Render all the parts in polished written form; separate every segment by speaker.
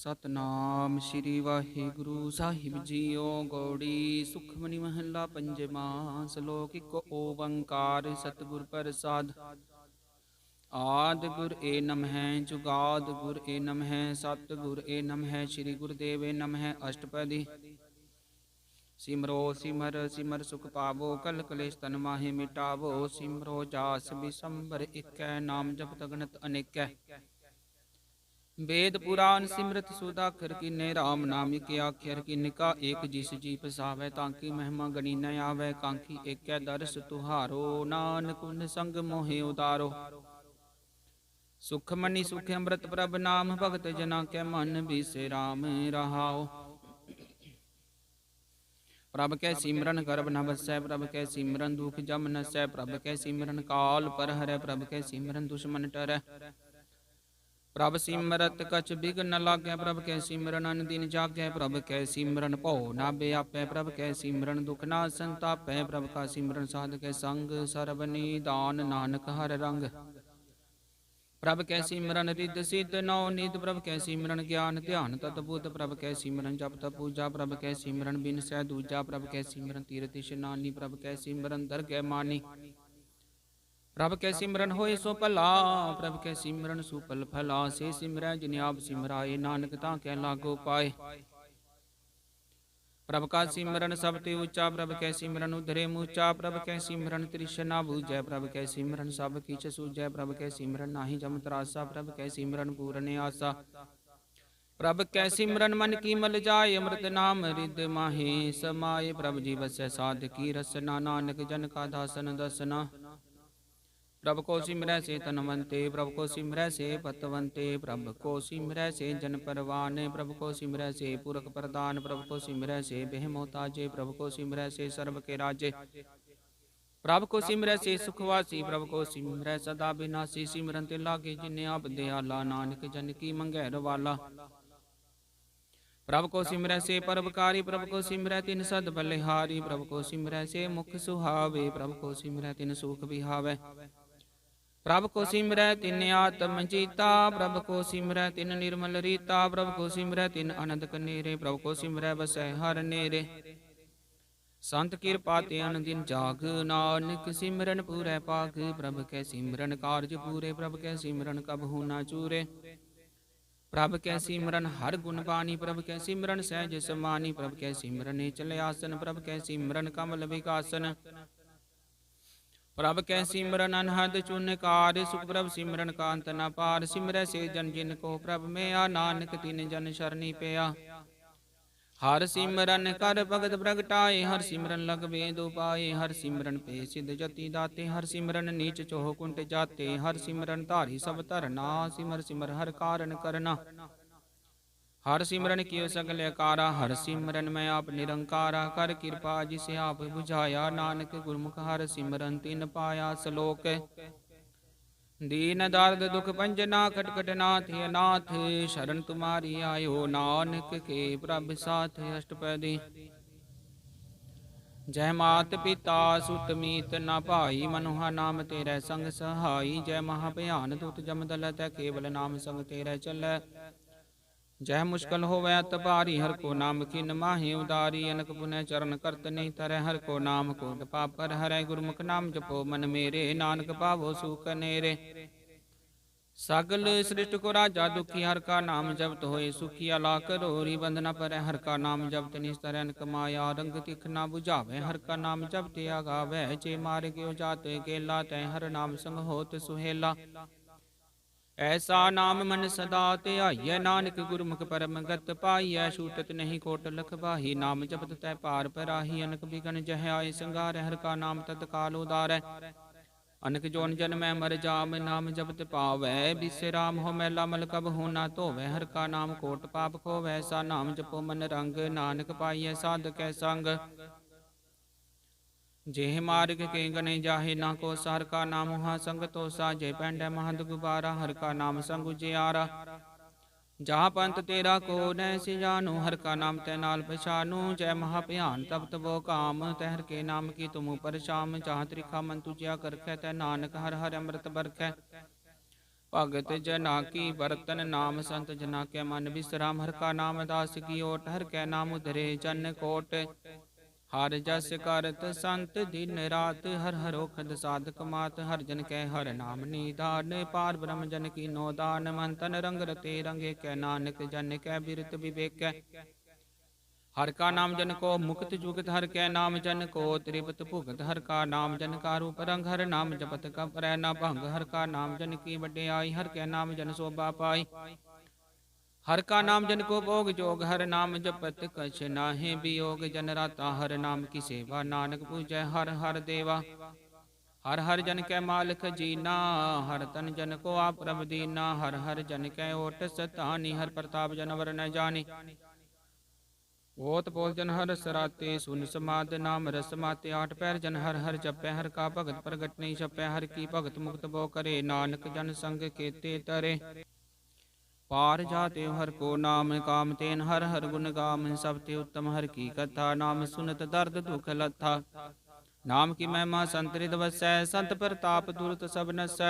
Speaker 1: ਸਤਨਾਮ ਸ਼੍ਰੀ ਵਾਹਿਗੁਰੂ ਸਾਹਿਬ JIO. Gauri Sukhmani ਮਹੱਲਾ ਪੰਜਵਾਂ। ਸ਼ਲੋਕ ਇੱਕ ਓੰਕਾਰ ਸਤਿਗੁਰ ਪ੍ਰਸਾਦ। ਆਦਿ ਗੁਰ ਏ ਨਮਹਿ ਜੁਗਾਦ ਗੁਰ ਏ ਨਮਹਿ ਸਤਿਗੁਰ ਏ ਨਮਹਿ ਸ੍ਰੀ ਗੁਰਦੇਵ ਏ ਨਮਹਿ। ਅਸ਼ਟਪਦੀ। ਸਿਮਰੋ ਸਿਮਰ ਸਿਮਰ ਸੁਖ ਪਾਵੋ ਕਲ ਕਲੇਸ਼ ਤਨ ਮਾਹੇ ਮਿਟਾਵੋ। ਸਿਮਰੋ ਜਾਸ ਬਿਸੰਬਰ ਏਕੈ ਨਾਮ ਜਪਤ ਗਣਤ ਅਨੇਕੈ। वेद पुराण सिमरत सुदाखर कीने राम नाम के आख्यर किनका एक जिस जी पसावै। तांकी महिमा गणी न आवै कांखी एकै दर्श तुहारो। नानक उन संग मोहे उदारो। सुखमनी सुख अमृत प्रभ नाम भगत जना कै मन बिसे राम रहाओ। प्रभ कै सिमरन करब न बसै प्रभ कै सिमरन दुख जम नसै। प्रभ कै सिमरन काल पर हरै प्रभ कै सिमरन दुश्मन टरै। प्रभ सिमरत कछ बिघ्न न लागै प्रभ कै सिमरन अन दिन जागै। प्रभ कै सिमरन भौ न व्यापै प्रभ कै सिमरन दुख ना संतापै। प्रभ का सिमरन साध कै संग सर्ब निदान नानक हर रंग। प्रभ कै सिमरन रिद्ध सिद्ध नौ निध प्रभ कै सिमरन ज्ञान ध्यान तद्भुत। प्रभ कै सिमरन जप तप पूजा प्रभ कै सिमरन बिनसै दूजा। प्रभ कै सिमरन तीरथ इशनानी प्रभ कै सिमरन दरगह मानी। प्रभ कै सिमरन होए सो भला प्रभ कै सिमरन सुफल फला। से सिमरै जिन आप सिमराए नानक तां कै लागो पाए। प्रभ का सिमरन सब ते ऊंचा प्रभ कै सिमरन उधरे मूचा। प्रभ कै सिमरन तृष्णा बूझै प्रभ कै सिमरन सब किछ सूझै। प्रभ कै सिमरन नाहि जम त्रासा प्रभ कै सिमरन पूरन आसा। प्रभ कै सिमरन मन की मल जाय अमृत नाम रिद माहे समाये। प्रभ जी बसै साध की रसना नानक जन का दासन दसना। प्रभ को सिमरै से तनवंते प्रभ को सिमरै से पतवंते। प्रभ को सिमरै से जन परवान प्रभ को सिमरै से पुरख प्रदान। प्रभ को सिमरै से बेहमोताजे प्रभ को सिमरै से सर्व के राजे। प्रभ को सिमरै से सुखवासी प्रभ को सिमरै सदा विनाशी। सिमरन ते लागे जिन्हें आप दयाला नानक जन की मंगै रवाला। प्रभ को सिमरै से परोपकारी प्रभ को सिमरै तिन सद बलिहारी। प्रभ को सिमरै से मुख सुहावे प्रभ को सिमरै तिन सुख बिहावै। प्रभ को सिमरै तिन आत्म जीता प्रभ को सिमरै तिन निर्मल रीता। प्रभ को सिमरै तिन अनंत कनेरे प्रभ को सिमरै बसै हर नेरे। संत कृपा ते अन दिन जाग नानक सिमरन पूरै पाग। प्रभ कै सिमरन कारज पूरे प्रभ कै सिमरन कबहु ना चूरे। प्रभ कै सिमरन हर गुण बानी प्रभ कै सिमरन सहज समानी। प्रभ कै सिमरन चले आसन प्रभ कै सिमरन कमल विकासन। प्रभ कै सिमरन अनहद चुनकार सुख प्रभ सिमरन कांत न पार। सिमरै से जन जिन को प्रभ मेया नानक तिन जन शरणी पेया। हर सिमरन कर भगत प्रगटाए हर सिमरन लग वेद उपाए। हर सिमरन पे सिद्ध जति दाते हर सिमरन नीच चोह कुंट जाते। हर सिमरन धारी सब धरना सिमर सिमर हर कारण करना। हर सिमरन कियो सगल अकारा हर सिमरन मैं आप निरंकारा। कर कृपा जिसे आप बुझाया नानक गुरमुख हर सिमरन तिन पाया। श्लोक दीन दारद दुख पंजना खटखट नाथ अनाथ। शरण तुम्हारी आयो नानक के प्रभ साथ। अष्टपदी। जय मात पिता सुत मीत न भाई मनुहा नाम तेरै संग सहाई। जय महाभयान दुत जम दल तै केवल नाम संग तेरै चलै। जय मुश्किल होवै अत भारी हर को नाम खिन माहे उदारी। अनक पुनः चरण करत नहीं तरह हर को नाम कोट पाप पर हरै। गुरमुख नाम जपो मन मेरे नानक पावो सुख नेरे। सगल सृष्टि को राजा दुखी हर का नाम जपत होए सुखी। अलाख रोरी बंधना पर हर का नाम जपत निस्तर अनक माया। रंग तिखना बुझावे हर का नाम जपते आगावे। चे मार गयो जात केला तै हर नाम संग होत सुहेला। ऐसा नाम मन सदा ध्याइयै नानक गुरमुख परम गत पाइयै। छूटत नहीं कोट लख बाही नाम जपत तै पार पराही। अनक बिघन जह आए संगार हर का नाम तत्काल उदारै। अनक जोन जन्मै मर जाम नाम जपत पावै। बिसराम हो मैला मल कबहु ना धोवै। हर का नाम कोट पाप खोवै। ऐसा नाम जपो मन रंग नानक पाइयै साधकै संग। जेह मार्ग के गने जाहे ना को हर का नाम हुआ संग तो साजे। पैंडै महद गुबारा हर का नाम संग उजियारा। जहाँ पंथ तेरा को नैसी जानो हर का नाम तै नाल पछानो। जय महाभयान तप्त वो काम तहर के नाम की तुम पर शाम। जहाँ त्रिखा मन तुझिया करखै तै नानक हर हर अमृत बरखै। ਭਗਤ जना की बरतन नाम संत जना के मन विश्राम। हर का नाम दास की ओट हर कै नाम उधरे जन कोट। हर जस करत संत दिन रात हर हर ओखद साधक मात। हर जन कै हर नाम निधान पार ब्रह्म जन की नो दान। मन तन रंग रते रंगे कै नानक जन कै बिरत विवेक। हर का नाम जन को मुक्त जुगत हर कै नाम जन को त्रिपत भुगत। हर का नाम जन का रूप रंग हर नाम जपत कब रह न भंग। हर का नाम जन की वड्याई हर कै नाम जन शोभा पाई। हर का नाम जन को भोग जोग हर नाम जपत कछ नाहि वियोग। जन राता हर नाम की सेवा नानक पूजै हर हर देवा। हर हर जन कै मालिक जीना हर तन जन को आप प्रभ दीना। हर हर जन कै ओट सतानी हर प्रताप जनवर न जानी। ओत पोल जन हर सराते सुन समाद नाम रस माते। आठ पैर जन हर हर जपै हर का भगत प्रगट नहीं छपै। हर की भगत मुक्त बो करे नानक जन संग केते तरे। पार जाते हर को नाम काम तेन हर हर गुण गाम। सब ते उत्तम हर की कथा नाम सुनत दर्द दुख लथा। नाम की महिमा संत हृदय वसै संत प्रताप दुरत सब नसै।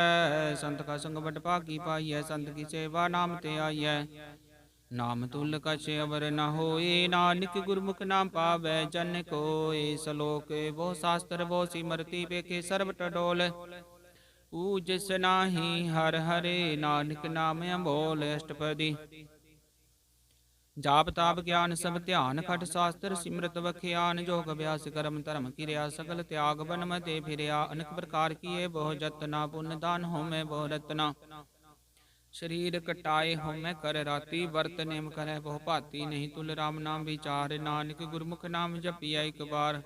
Speaker 1: संत का संग बड़ भागी पाइयै संत की सेवा नाम ते आइयै। नाम तुल कछ अवर न होए नानक गुरमुख नाम पावै जन कोय। सलोक वो शास्त्र वो सिमरति बेखे सर्ब टडोल। ऊजस नाही हर हरे नानक नाम अमोल। अष्टपदी जाप ताप ज्ञान सब ध्यान खट शास्त्र सिमरत बख्यान। जोग अभ्यास कर्म धर्म किरिया सकल त्याग बन मते फिरिया। अनेक प्रकार किए बहु जतना पुण्य दान होमे बहु रतना। शरीर कटाए होमै कर राती वर्त नेम करे बहु भाती। नहीं तुल राम नाम विचार नानक गुरमुख नाम जपिया एक बार।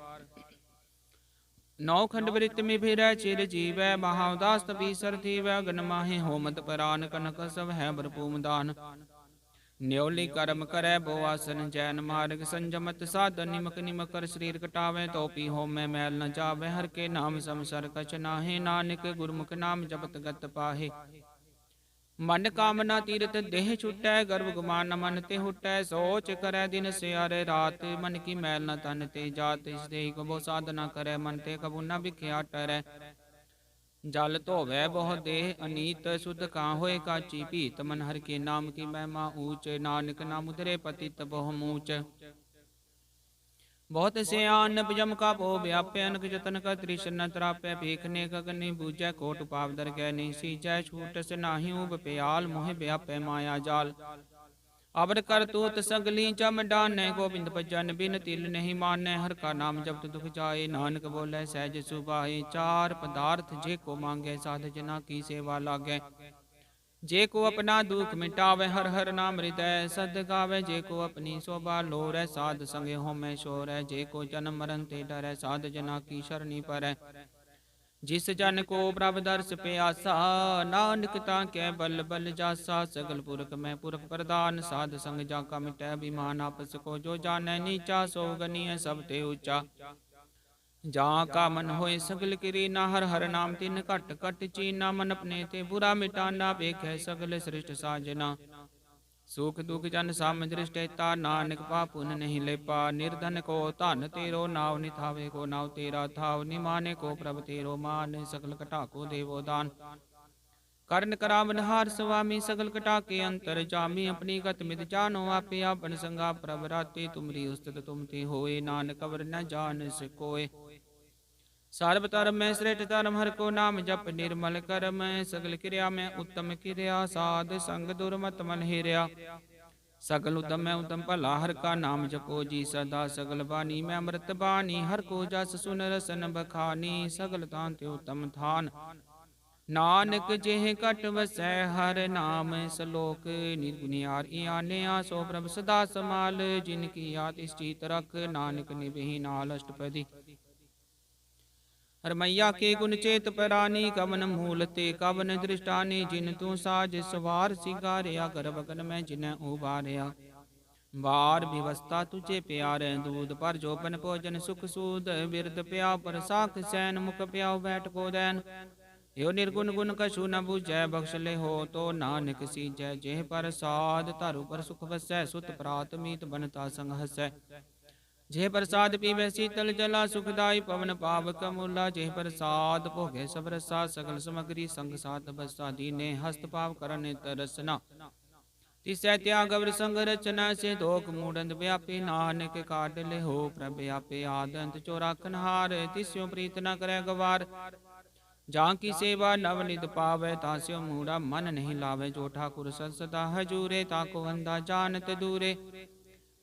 Speaker 1: नौ खंड वृत्त में फिरै चिर जीवै महा उदास तपीसर थीवै। अगन माहे होमत परान कनक सब है भरपूम दान। न्योली कर्म करे बो आसन जैन मार्ग संजमत साधन। निमक निमक कर शरीर कटावे तोपी होमै मैल न जावे। हर के नाम समसर कछ नाहे नानक गुरमुख नाम जपत गत पाहे। मन कामना तीरथ देह छुटै गर्भ गुमान मन ते हुटै। सोच करै दिन स्यारे रात मन की मैल न तन ते जात। इस देहि कबो साधना करै मन ते कबू न बिख्या टरै। जल धोवै बहु देह अनीत शुद्ध का होए काची पीत। मन हर के नाम की महिमा ऊंच नानक नाम उधरे पतित बहु मूच। बहुत सियान पजम का पो व्याप्य अनक जतन का त्रिशन त्राप्य। भीखने गगनि बूझै कोट पाप दर गै नहीं सीजै। छूट से नाही उब प्याल मोह व्याप्य माया जाल। अबर कर तूत सगली जम डानै गोविंद भजन बिन तिल नहीं मानै। हर का नाम जपत दुख जाए नानक बोले सहज सुभाए। चार पदार्थ जे को मांगे साध जना की सेवा लागै। जे को अपना दुख मिटावे हर हर नाम हृदय सद गावे। जे को अपनी शोभा लोरै साध संगे होमै शोरै। जे को जन्म मरण ते डरै साध जना की शरणी परै। जिस जन को प्रभ दर्श प्यासा नानक ताकै बल बल जासा। सगल पुरख में पुरख प्रदान साध संग जाका मिटै अभिमान। आपस को जो जानै नीचा सो गनीय सब ते ऊंचा। जहाँ का मन होए सगल किरीना हर हर नाम तिन घट घट चीना। मन अपने ते बुरा मिटाना बेखै सगल सृष्ट साजना। सुख दुख जन सम दृष्टेता नानक पापुन नहीं लेपा। निर्धन को धन तेरो नाव निथावे को नाव तेरा थाव। निमाने को प्रभ तेरो मान सकल कटा को देवो दान। कर्ण करावन हार स्वामी सकल कटा के अंतर जामी। अपनी गत मित जानो आपे आपन संगा प्रभ राते। तुमरी उस्तत तुम ते होए नानक अवर न जान सकोए। सर्व धर्म में श्रेष्ठ धर्म हर को नाम जप निर्मल कर्म। सगल क्रिया में उत्तम क्रिया साध संग दुर्मत मन हिरिया। सगल उत्तम में उत्तम भला हर का नाम जपो जी सदा। सगल बानी में अमृत बानी हर को जस सुन रसन बखानी। सगल तांते उत्तम थान नानक जेह कट वसै हर नाम। सलोक निर्गुनियार आने सो प्रभ सदा समाल। जिनकी आतिष्ठित रख नानक निबहि नाल। अष्टपदी हर मैया के गुण चेत परानी कवन मूल ते कवन दृष्टानी। जिन तू साज सवार सिगारिया कर बगन में जिन्हें उबारिया। बार विवस्था तुझे प्यारे दूध पर जोपन भोजन सुख सूद। बिरद प्याव पर साख सैन मुख प्याव बैठ को दैन। यो निर्गुण गुण कछु न बुझै बख्श ले हो तो नानक सीजै। जेह पर साध तरु पर सुख वसै सुत प्रात मीत बनता संग हसै। जे प्रसाद पीवे शीतल जला सुखदाई पवन पावक मूला। जे प्रसाद भोगे सब रसा सकल समग्री संग साथ बसा। दीने हस्त पाव करने तरसना तिसै त्याग अवर संग रचना। से दोख मूडंद व्यापी नानक काट ले हो प्रभ आपे। आदंत चो राखन हार तिस्यो प्रीत न करे गवार। जहाँ की सेवा नवनिध पावे तास्यो मूढ़ा मन नहीं लावे। जो ठाकुर सदा हजूरे ताको अंधा जानत दूरे।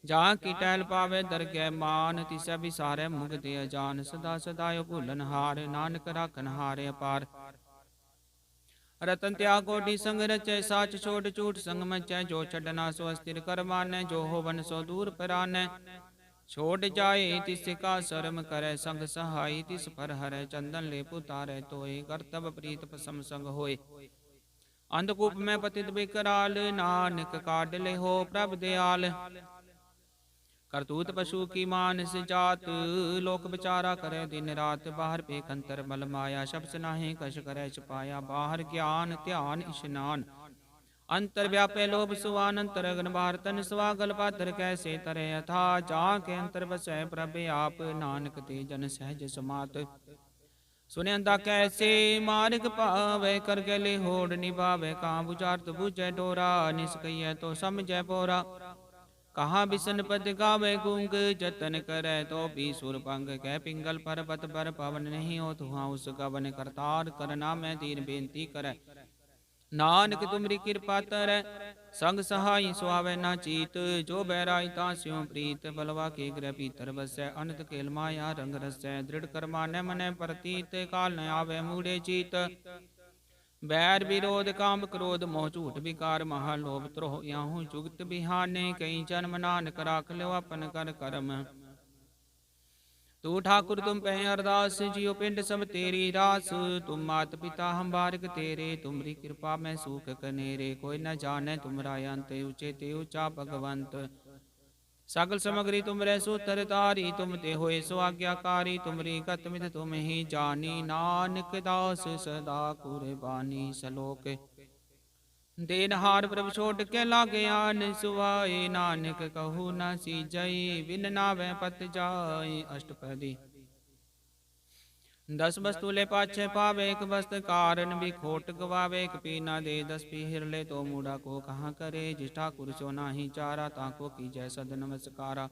Speaker 1: जहाँ की टहल पावे दरगह मान तिसै विसारे मुगते अजान। सदा सदायो भूलन हार नानक राखन हारे अपार। रतन त्याग कोटि संग रचै साच छोड़ झूठ संग मचै। जो छड़ना सो अस्थिर कर मानै जो होवन सो दूर परानै। छोड़ जाए तिस का शर्म करे संग सहाय। तिस पर हरै चंदन ले पुतारे तोय। कर्तव्य प्रीत पसम संग होय। अंधकूप में पतित बिकराल नानक काट ले हो प्रभ दयाल। करतूत पशु की मानस जात लोक विचारा करे दिन रात। बाहर पेख अंतर बल माया शब्द नाहि कश करे छपाया। बाहर ज्ञान ध्यान स्नान अंतर व्यापे लोभ सुवान। अंतर अग्न बाहर तन स्वागल पात्र कैसे तरे अथा। जाके अंतर बसै प्रभ आप नानक ते जन सहज समात। सुने अंधा कैसे मार्ग पावे कर गले होड़ निभावे। कहाँ बुझारत बुझे डोरा निष्कैय तो समझे बोरा। कहाँ बिसन पद गावे गूंग जतन करे तो भी सुर पंग। कह पिंगल पर्वत पर पवन नहीं हो तुहा उस गवन। करतार करना मैं दीन बेनती करे नानक तुमरी कृपा तरੈ। संग सहाय सुहावे ना चीत जो बैराई तास्यों प्रीत। बलवा के ग्रह भीतर बसै अनंत खेल माया रंग रसै। दृढ़ कर्मा न मनै प्रतीत काल न आवे मूढ़े चीत। बैर विरोध काम क्रोध मोह झूठ विकार महा लोभ त्रोह। याहू जुगत बिहाने कई जन्म नानक राख लो अपन कर करम। तू ठाकुर तुम पे अरदास जियो पिंड सब तेरी रास। तुम मात पिता हम बारक तेरे तुमरी कृपा में सूख कनेरे। कोई न जाने तुमरा अंत ऊंचे ते ऊंचा भगवंत। सकल समग्री तुमरे सूत्र तारी तुम ते होए सो आज्ञाकारी। तुमरी गत मित तुम ही जानी नानक दास सदा कुर्बानी। सलोक देनहार प्रभ छोट के लागे आन सुवाए। नानक कहू न सीजई बिन नावे पत जाए। अष्टपदी 10 वस्तु ले पाछे पावे एक वस्त कारण भी खोट गवावे। एक पी न दे 10 पी हिर ले तो मूढ़ा को कहाँ करे। जिस ठाकुर सो नाही चारा ताको की जय सद नमस्कारा।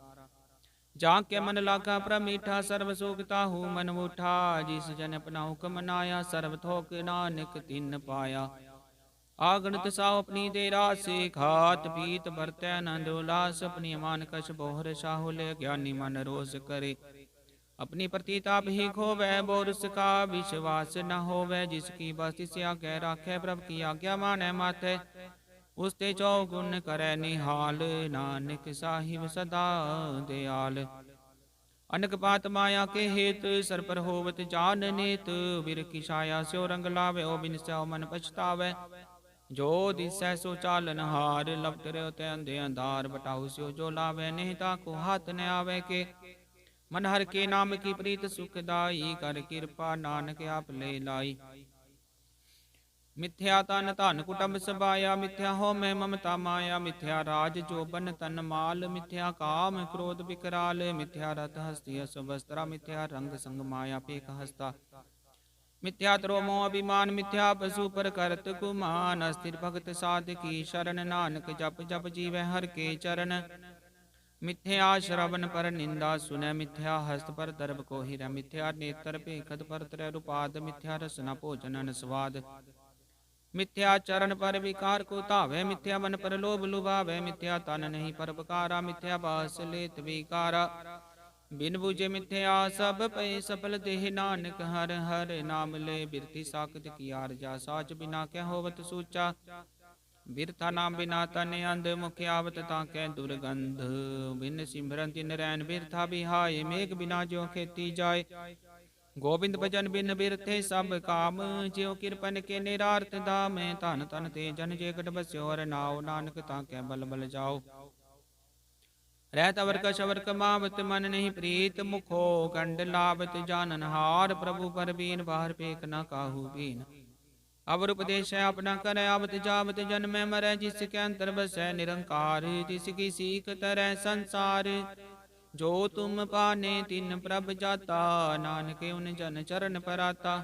Speaker 1: जाके मन लागा प्रमीठा सर्व सुखता हूँ मन मुठा। जिस जन अपना हुक्म मनाया सर्व थोक नानक तिन पाया। आगणत साव अपनी दे रासे खात पीत बरतै आनंद उल्लास। अपनी मान कछ बोहर साहुल ज्ञानी मन रोष करे। अपनी प्रतीताप ही खोवै बोरस का विश्वास न होवै। जिसकी बस तिस आज्ञा राखै प्रभ की आज्ञा मानै माथै। उसते चौगुण करै निहाल नानक साहिब सदा दयाल। अनक पात माया के हेत सर पर होवत जान नेत। बिर की छाया स्यो रंग लावे ओ बिन स्यो मन पछतावे। जो दिसै सो चालन हार लपट रहो ते अंधे अंधार। बटाऊ स्यो जो लावे नहीं ताको हाथ न आवे के। मन हर के नाम की प्रीत सुखदाई कर कृपा नानक आप ले लाई। मिथ्या तन धन कुटुंब सबाया मिथ्या हो मैं ममता माया। मिथ्या राज जोबन तन माल मिथ्या काम क्रोध विकराल। मिथ्या रथ हस्ती अस वस्त्रा मिथ्या रंग संग माया पेख हस्ता। मिथ्या त्रोमो अभिमान मिथ्या पशु पर करत गुमान। अस्थिर भगत साध की शरण नानक जप जप जीवै हर के चरण। मिथ्या श्रवण पर निंदा सुनै मिथ्या हस्त पर दर्भ को हिरै। मिथ्या नेत्र पेखत पर त्रै रुपाद। मिथ्या रसना भोजन अन स्वाद। मिथ्या चरण पर विकार को धावै। मिथ्या मन पर लोभ लुभावै। मिथ्या तन नहीं पर पकारा। मिथ्या बास लेत विकारा। बिन बुझे मिथ्या सब पे सफल देह नानक हर हर नाम ले। बिरथी साखत की आरजा साच बिना कै होवत सूचा। बिरथा नाम बिना तन अंध मुख आवत ताकै दुर्गंध। बिन सिमरन तिन रैन बिरथा बिहाय। मेघ बिना ज्यों खेती जाय। गोविंद भजन बिन बिरथे सब काम। ज्यों कृपन के निरार्थ धाम। धन तन ते जन जे गढ़ बस्यो हर नाव। नानक ताकै बल बल जाओ। रहत अवर कश अवर कमावत मन नहीं प्रीत। मुखो गंड लावत जानन हार। प्रभु पर बीन बाहर पेख न काहू बीन। अवर उपदेश अपना करे आवत जावत जन्मै मरै। जिसके अंतर बसै निरंकार तिसकी सीख तरह संसार। जो तुम पाने तिन प्रभ जाता, नानक उन जन चरण पराता।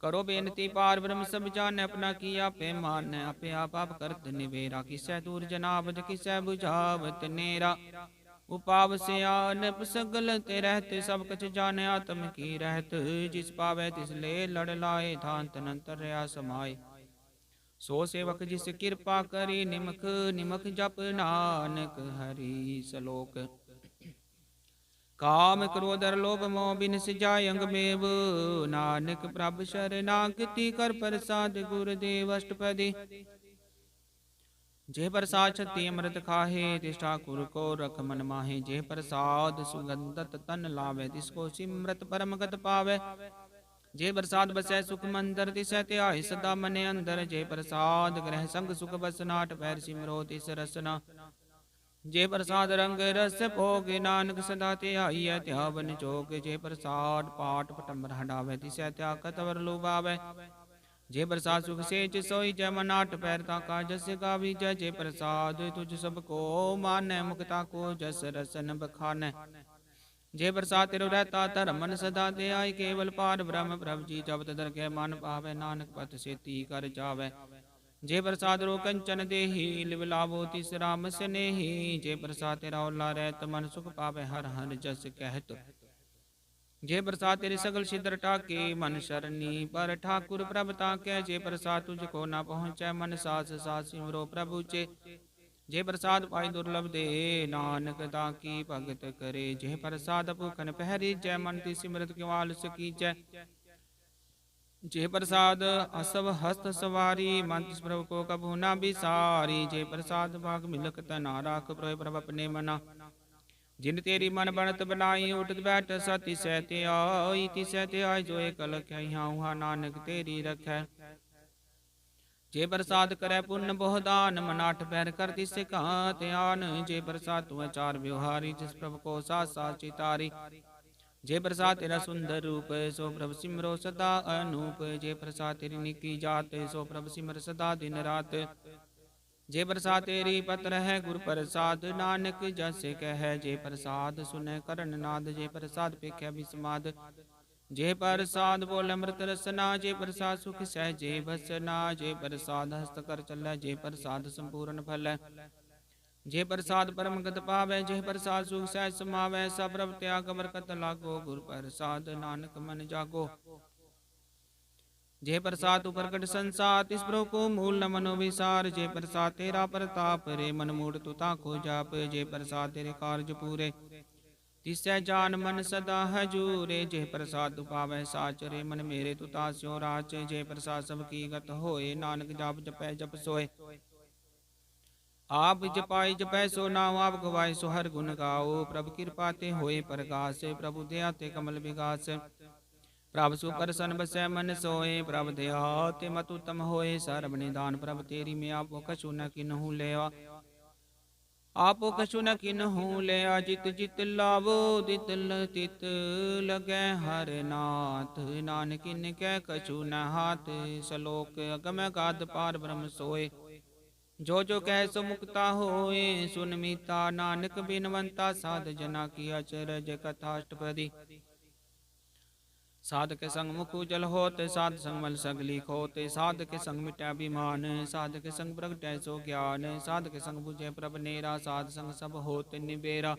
Speaker 1: करो बेनती पार ब्रह्म सब जान, अपना किया पे मान। आपे आप करत निबेरा, किसै दूर जनाबद किसै बुझावत नेरा। उपाव से आन सगल ते रहते, सब कछ जाने आत्म की रहत। जिस पावे तिस ले लड़ लाए, धांत नंतर रहा समाए। सो सेवक जिस कृपा करी, निमक निमक जप नानक हरि सलोक। काम क्रोध लोभ मोह बिन सिजाय अंग मेव, नानक प्रभ शरणागति कर प्रसाद गुरुदेव अष्टपदी। जे प्रसाद छति अमृत खाहे, तिस ठाकुर को रख मन माहे। जे प्रसाद सुगंधत तन लावे, तिसको सिमरत परम गत पावे। जे प्रसाद बसै सुख मंदर, तिसै त्याहि सदा मने अंदर। जे प्रसाद ग्रह संग सुख बसनाट, पैर सिमरो तिस रसना। जे प्रसाद रंग रस भोग, नानक सदा त्याहिया त्यावन चोक। जे प्रसाद पाठ पटम्बर हटावे, तिसै त्या कतवर लुभावे। जे प्रसाद सुख सेज सोई, जय मनाट पैर ताका जस गावी जय। जे प्रसाद तुझ सब को मानै, मुक्ता को जस रसन बखानै। जे प्रसाद तिरु रहता धर्म मन सदा ध्याय, केवल पार ब्रह्म प्रभु जी जपत दरगह मन पावे। नानक पत सेती कर जावे। जे प्रसाद रो कंचन देही, लिव लाभो तिस राम स्नेही। जे प्रसाद तेरा ओला रहत, मन सुख पावे हर हर जस कहत। जे प्रसाद तेरे सगल सिद्र टाके, मन शरणी पर ठाकुर प्रभ ताकै। जे प्रसाद तुझको न पहुँचै, मन सास सास सिमरो प्रभु चे। जे प्रसाद पाई दुर्लभ दे, नानक ताकी भगत करे। जे प्रसाद भूखन पहरी, जय मन ति सिमरत किवाल सकीजै। जे प्रसाद असव हस्त सवारी, मन तिस प्रभु को कबहु न बिसारी। जे प्रसाद भाग मिलक तना, राख प्रभु प्रभ अपने मना। जिन तेरी मन बनत बनाई, उठत बैठ सती सहते आई। तिसै त्याई जो एक लख्या, यहाँ उहाँ नानक तेरी रखै। जे प्रसाद करे पुण्य बहु दान, मनाठ पैर कर तिस कहत आन। जे प्रसाद तू चार व्यवहारी, जिस प्रभु को साथ साथ चितारी। जे प्रसाद तेरा सुंदर रूप, सो प्रभु सिमरो सदा अनूप। जे प्रसाद तेरी निकी जात, सो प्रभु सिमर सदा दिन रात। जे प्रसाद तेरी पत्र है गुर प्रसाद, नानक जस कह। जे प्रसाद सुन करण नाद, जे प्रसाद पेख्या विस्माद। जे प्रसाद बोल अमृत रसना, जे प्रसाद सुख सहजे बसना। जे प्रसाद हस्त कर चलै, जे प्रसाद संपूर्ण फल। जे प्रसाद परम गत पावै, जे प्रसाद सुख सहज समावै। सब प्रभ त्याग बरकत लागो, गुर प्रसाद नानक मन जागो। जे प्रसाद प्रकट संसार, तिस प्रभु को मूल न मनो विसार। जे प्रसाद तेरा प्रताप रे, मन मूड तु ताको जाप। जे प्रसाद तेरे कार्य पूरे, तिसै जान मन सदा हजूरे। जे प्रसाद तु पावै साच रे, मन मेरे तु तास्यो राच। जे प्रसाद सब की गत होए, नानक जाप जपै जप सोए। आप जपाई जपै सो नाम, आप गवाए सो हर गुण गाओ। प्रभु कृपा ते होए प्रकाश, प्रभु दया ते कमल विगास। प्रभ सुप्रसन्न बसै मन सोए, प्रभ दया ते मत उत्तम होए। सर्व निदान प्रभ तेरी, मैं आपो कछु न किन्हु लेवा। आपो कछु न किन्हु लिया, जित जित लावो तित तित लगै हर नाथ। नानक इनकै कछु न हाथ, सलोक अगम गाध पार ब्रह्म सोए। जो जो कह सो मुक्ता होए, सुन मीता नानक बिनवंता। साध जना की अचरज कथा अष्टपदी। साध के संग मुख उजल होते, साध संग मल सगली खोते। साध के संग मिटै अभिमान, साध के संग प्रगटै सो ज्ञान। साध के संग बुझे प्रभ नेरा, साध संग सब होत निबेरा।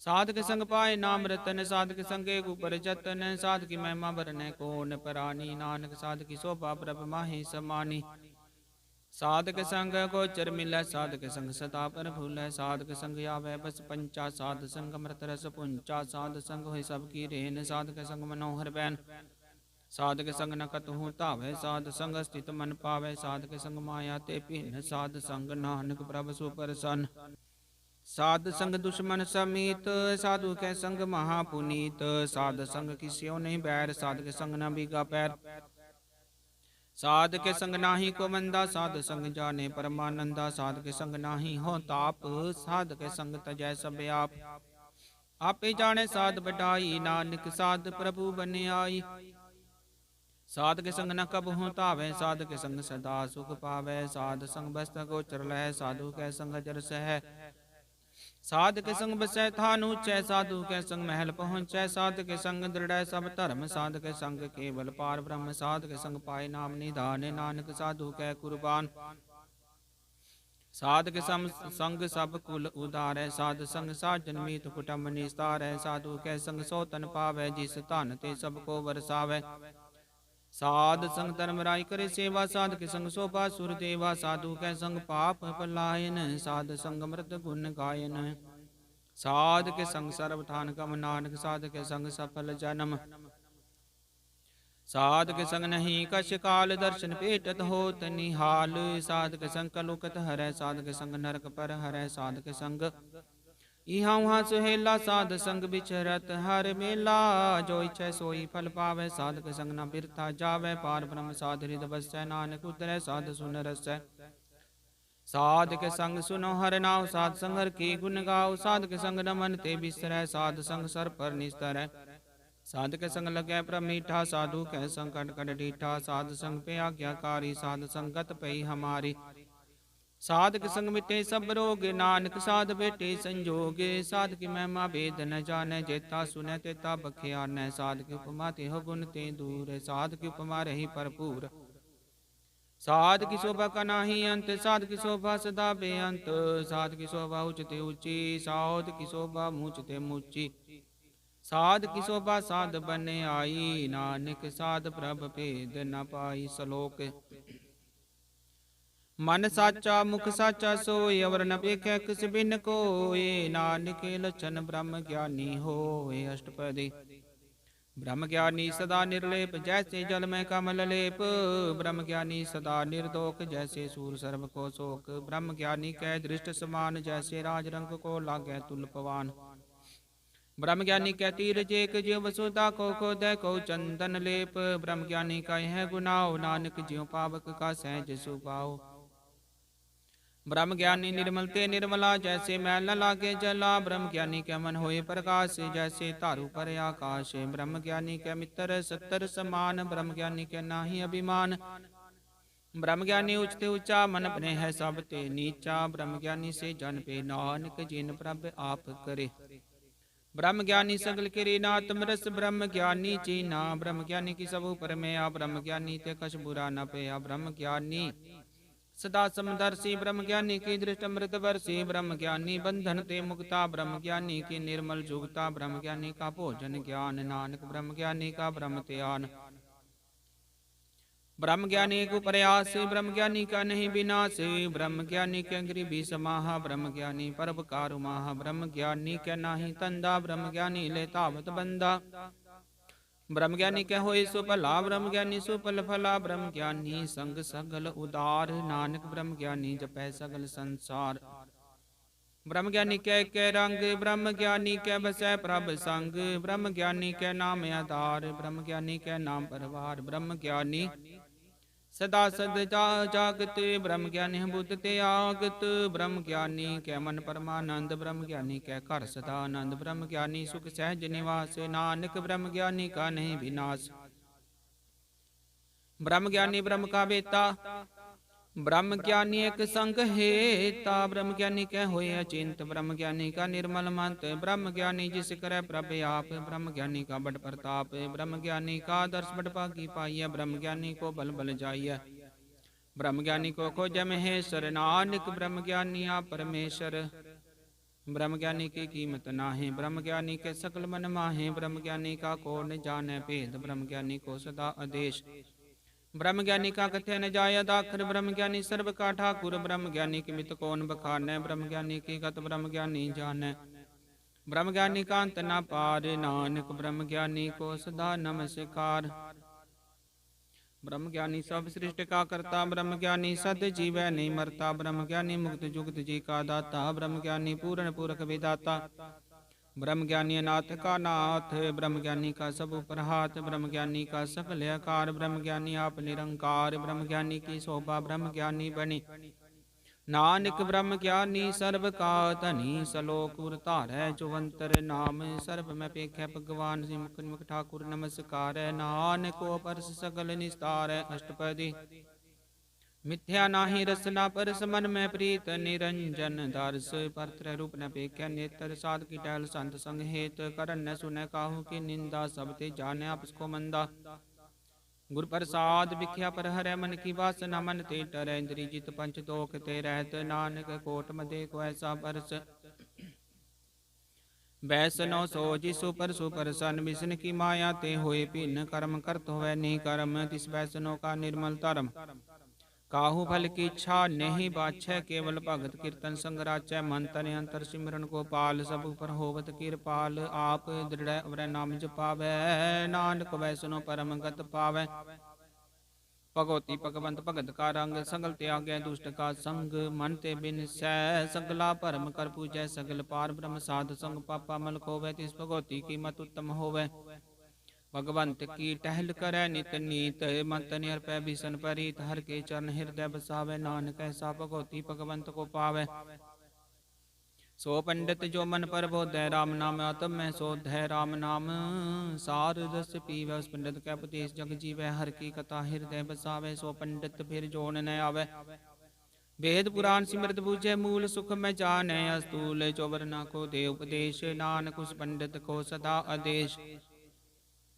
Speaker 1: साध के संग पाए नाम रतन, साध के संग एक ऊपर जतन। साध की महिमा बरनै कौन परानी, नानक साध की शोभा प्रभ माहि समानी। साध के संग गोचर मिलै, साध के संग सदा पर भूलै। साध के संग आवे बस पंचा, साध संग अमृत रस पुंचा। साध संग होय सब की रेन, साध के संग मनोहर बैन। साध के संग न कतहु तावै, साध संग स्थित मन पावै। साध के संग माया ते भिन्न, साध संग नानक प्रभ सुप्रसन्न। साध संग दुश्मन समीत, साधु के संग महापुनीत। साध संग किस्यो नहीं बैर, साध के संग न बीगा पैर। साध के संग नाही को मंदा, साध संग जाने परमानंदा। साध के संग नाही हो ताप, साध के संग तजै सब आप। आपे जाने साध बढ़ाई, नानक साध प्रभु बन आई। साध के संग न कबहु तावै, साध के संग सदा सुख पावै। साध संग बस्त गोचर लहै, साधु के संग जर सह। साध के संग बसै थान ऊंचै, साधु के संग महल पहुँचै। साध के संग दृढ़ सब धर्म, साध के संग केवल पार ब्रह्म। साध के संग पाए नाम निधान, नानक साधु कै कुर्बान। साध के संग सब कुल उदारै, साध संग साजन मीत कुटुंब निस्तारै। साधु के संग सौतन पावै, जिस धन ते सबको बरसावै। साध संग धर्म राय करे सेवा, साध के संग शोभा सुर देवा। साधु के संग पाप पलायन, साध संग अमृत गुण गायन। साध के संग सर्वठान गम, नानक साध के संग सफल जन्म। साध के संग नहीं कछ काल, दर्शन पेटत होत निहाल। साध के संग कलुकत हरै, साध के संग नरक पर हरै। साध के संग इहाँ उहाँ सुहेला, साध संग बिचरत हर मेला। जो इच्छै सोई फल पावै, साध के संग न बिरथा जावै। पार ब्रह्म साध हृदय बसै, नानक उतरै साध सुन रसै। साध के संग सुनो हर नाव, साध संग हर की गुण गाओ। साध के संग नमन ते बिसरै, साध संग सर पर निस्तरै। साध के संग लगै प्रभ मीठा, साधु के संग कट कट डीठा। साध संग पे आज्ञाकारी, साध संगत पई हमारी। साध के संग मिटे सब रोग, नानक साध बेटे संजोग। साध की महिमा भेद न जानै, जेता सुनै तेता बख्यानै। साध की उपमा तेह गुण ते दूर, साध की उपमा रही भरपूर। साध की शोभा का नाही अंत, साध की शोभा सदा बेअंत। साध की शोभा उचते ऊंची, साध की शोभा मूचते मूची। साध की शोभा साध बन आई, नानक साध प्रभ भेद न पाई। श्लोक। मन साचा मुख साचा सोय, अवर न पेखै किस बिन कोय। नानक लक्षण ब्रह्म ज्ञानी होय। अष्टपदी। ब्रह्म ज्ञानी सदा निर्लेप, जैसे जल में कमल लेप। ब्रह्म ज्ञानी सदा निर्दोष, जैसे सूर सर्व को शोक। ब्रह्म ज्ञानी कै दृष्ट समान, जैसे राजरंग को लागै तुल्यपवान। ब्रह्म ज्ञानी कै तीर जेक, ज्यों वसुधा को खोदै को चंदन लेप। ब्रह्म ज्ञानी का यह गुनाओ, नानक ज्यों पावक का सहज सुभाओ। ब्रह्म ज्ञानी निर्मल ते निर्मला, जैसे मैल न लागे जला। ब्रह्म ज्ञानी के मन होए प्रकाश, जैसे तारू पर आकाश। ब्रह्म ज्ञानी के मित्र सत्तर समान, ब्रह्म ज्ञानी के नाही अभिमान। ब्रह्म ज्ञानी उचते ऊंचा, मन अपने है सब ते नीचा। ब्रह्म ज्ञानी से जन पे, नानक जिन प्रभ आप करे। ब्रह्म ज्ञानी सगल के नातम रस, ब्रह्म ज्ञानी चीना। ब्रह्म ज्ञानी की सब ऊपर में आ, ब्रह्म ज्ञानी ते कछ बुरा न पया। ब्रह्म ज्ञानी सदा समदर्शी, ब्रह्म ज्ञानी की दृष्ट अमृत वर्षी। ब्रह्म ज्ञानी बंधन ते मुक्ता, ब्रह्म ज्ञानी की निर्मल जुगता। ब्रह्म ज्ञानी का भोजन ज्ञान, नानक ब्रह्म ज्ञानी का ब्रह्म त्यान। ब्रह्म ज्ञानी को प्रयास, ब्रह्म ज्ञानी का नहीं विनाश। ब्रह्म ज्ञानी के गरीबी समाहा, ब्रह्म ज्ञानी परोपकार माहा। ब्रह्म ज्ञानी के नाही तंदा, ब्रह्म ज्ञानी ले तावत बंदा। ब्रह्म ज्ञानी के होए सुफला, ब्रह्म ज्ञानी सुफल फला। ब्रह्म ज्ञानी संग सगल उदार, नानक ब्रह्म ज्ञानी जपै सगल संसार। ब्रह्म ज्ञानी के रंग, ब्रह्म ज्ञानी के बसै प्रभ संग। ब्रह्म ज्ञानी के नाम आधार, ब्रह्म ज्ञानी के नाम परवार। ब्रह्म ज्ञानी सदा सद जागत, ब्रह्म ज्ञानी बुद्ध ते आगत। ब्रह्म ज्ञानी के मन परमानंद, ब्रह्म ज्ञानी के घर सदा आनंद। ब्रह्म ज्ञानी सुख सहज निवास, नानक ब्रह्म ज्ञानी का नहीं विनाश। ब्रह्म ज्ञानी ब्रह्म का बेटा, ब्रह्म ज्ञानी एक संग हेता। ब्रह्म ज्ञानी के होए अचिंत, ब्रह्म ज्ञानी का निर्मल मंत। ब्रह्म ज्ञानी जिस करे प्रभ आप, ब्रह्म ज्ञानी का बड़ प्रताप। ब्रह्म ज्ञानी का दर्श बड़ पागी पाइय, ब्रह्म ज्ञानी को बल बल जाइय। ब्रह्म ज्ञानी को खोज महेश्वर, नानक ब्रह्म ज्ञानी आप परमेश्वर। ब्रह्म ज्ञानी की कीमत नाहे, ब्रह्म ज्ञानी के सकल मन माहे। ब्रह्म ज्ञानी का को न जाने भेद, ब्रह्म ज्ञानी को सदा आदेश। ब्रह्म ज्ञानी का कथ्य न जाय दाखर, ब्रह्म ज्ञानी सर्व का ठाकुर। ब्रह्म ज्ञानी की मित कौन बखानै, ब्रह्म ज्ञानी की गत ब्रह्म ज्ञानी जानै। ब्रह्म ज्ञानी का अंत न पार, नानक ब्रह्म ज्ञानी को सदा नमस्कार। ब्रह्म ज्ञानी सब सृष्टि का करता, ब्रह्म ज्ञानी सद जीवै नहीं मरता। ब्रह्म ज्ञानी मुक्त जुगत जी का दाता, ब्रह्म ज्ञानी पूर्ण पुरख विदाता। ब्रह्म ज्ञानी अनाथ का नाथ, ब्रह्म ज्ञानी का सब ऊपर हाथ। ब्रह्म ज्ञानी का सकल आकार, ब्रह्म ज्ञानी आप निरंकार। ब्रह्म ज्ञानी की शोभा ब्रह्म ज्ञानी बनी, नानक ब्रह्म ज्ञानी सर्व का धनी। सलोक उर धारै चुवंतर नाम, सर्व में पेखै भगवान। मुख मुख ठाकुर नमस्कार, नानक को परस सकल निस्तार। अष्टपदी। मिथ्या नाही रसना परस मन में प्रीत निरंजन दर्श परत्र रूप न पेख्या नेत्र साध की टहल संत संग हेत करन न सुने काहू की निंदा सब ते जाने आपस को मंदा गुर प्रसाद विख्या पर हरै मन की वासना मन ते टरै इंद्री जित पंच दोख ते रहत नानक कोट मदे को ऐसा बरस बैसनो सो जिसु पर सुपरसन विष्ण की माया ते होए भिन्न कर्म करत होवे नहीं कर्म तिस बैसनो का निर्मल धर्म काहू फल की इच्छा नहीं बाछै केवल भगत कीर्तन संगराचै मन तन अंतर सिमरन गोपाल सब पर होवत कृपाल आप दृढ़ अवर नाम जपावै नानक वैसनो परम गत पावै भगवती भगवंत भगत का रंग सगल त्यागै दुष्ट का संग मन ते बिन सै सगला भरम कर पूजै सगल पार ब्रह्म साध संग पापा मल खोवै तिस भगवती की मत उत्तम होवै भगवंत की टहल करे नित नीत मत निरपै भीषण परीत हर के चरण हृदय बसावे नानक ऐसा भगवती भगवंत को पावे सो पंडित जो मन पर बोधै राम नाम आत्म में शोधै राम नाम सार रस पीवै उस पंडित कै उपदेश जग जीवै हर की कथा हृदय बसावे सो पंडित फिर जोन न आवे वेद पुराण सिमृत बूझे मूल सुख में जाने अस्तूल चौवर ना को दे उपदेश नानक उस पंडित को सदा आदेश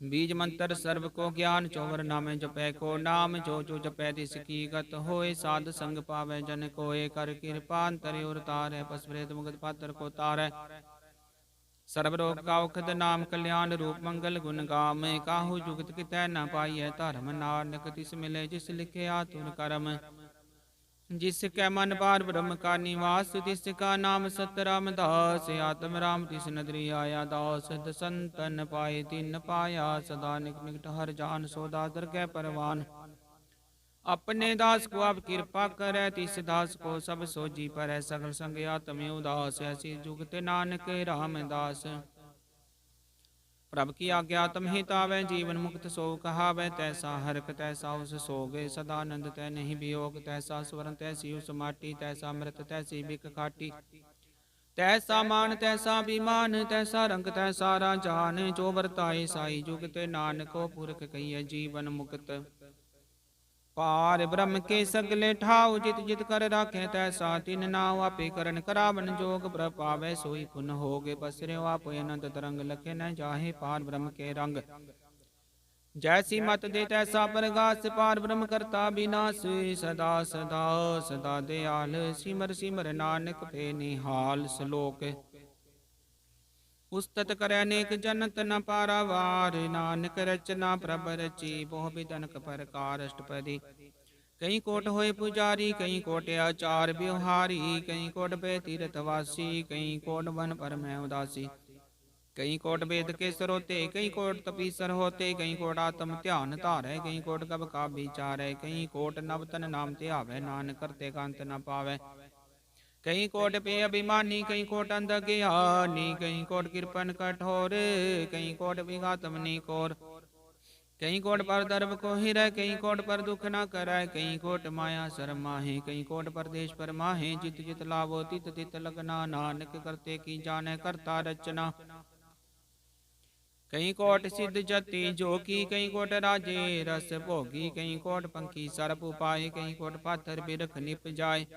Speaker 1: बीज मंत्र सर्व को ज्ञान चौवर नामे जपै को नाम जो जो जपै तिसकी गत होए साध संग पावै जन कोय कर कृपा अंतरे और तारै पसप्रेत मुगत पात्र को तारै सर्व रोग का औखद नाम कल्याण रूप मंगल गुण गाम काहू जुगत कितै न पाइय धर्म नानक तिस मिले जिस लिखे आतुर कर्म जिसकै मन पार ब्रह्म का निवास तिसका नाम सत रामदास आत्म राम तिस नदरी आया दास दसंतन पाए तिन पाया सदा निक निकट हर जान सोदा दरगह परवान अपने दास को आप कृपा करे तिस दास को सब सोजी पर सगल संग आत्म उदास ऐसी जुगत नानक रामदास प्रभ की आज्ञा तम हितावै जीवन मुक्त सो कहावै तैसा हरक तैसा उस सोगे सदानंद तै नहीं वियोग तैसा स्वरण तैसी उस माटी तैसा मृत तैसी बिक खाटी तैसा मान तैसा विमान तैसा रंग तैसा राजान जो बरताए साई जुगत नानक को पुरख कहिए जीवन मुक्त पार ब्रह्म के सगले ठाव जित जित कर राखे तैसा तिन नाव आपे करन करावन जोग प्रपावै सोई पुन होगे बसरे आप अनंत तरंग लखे न जाहे पार ब्रह्म के रंग जैसी मत दे तैसा प्रगास पार ब्रह्म करता विनाश सदा सदा सदा दयाल सिमर सिमर नानक पे निहाल श्लोक उस्तत कर अनेक जनत न पारावार नानक रचना प्रभ रची बहु विधनक प्रकार अष्टपदी कई कोट होए पुजारी कई कोट आचार व्यवहारी कई कोट पे तीर्थवासी कई कोट वन पर मैं उदासी कई कोट वेद के सरोते कई कोट तपीसर होते कई कोट आत्म ध्यान धारै कई कोट कब का विचारै कई कोट नवतन नाम ते आवे नानक करते कांत न पावै कई कोट पे अभिमानी कई कोट अंधज्ञानी कई कोट कृपन कठोर कई कोट विघातम निकोर कई कोट पर दर्भ को हिरै कई कोट पर दुख न करै कई कोट माया सर माहे कई कोट परदेश पर माहे जित जित लाभो तित तित लगना नानक करते की जाने करता रचना कई कोट सिद्ध जति जोगी कई कोट राजे रस भोगी कई कोट पंखी सरप उपाय कई कोट पाथर बिरख निप जाय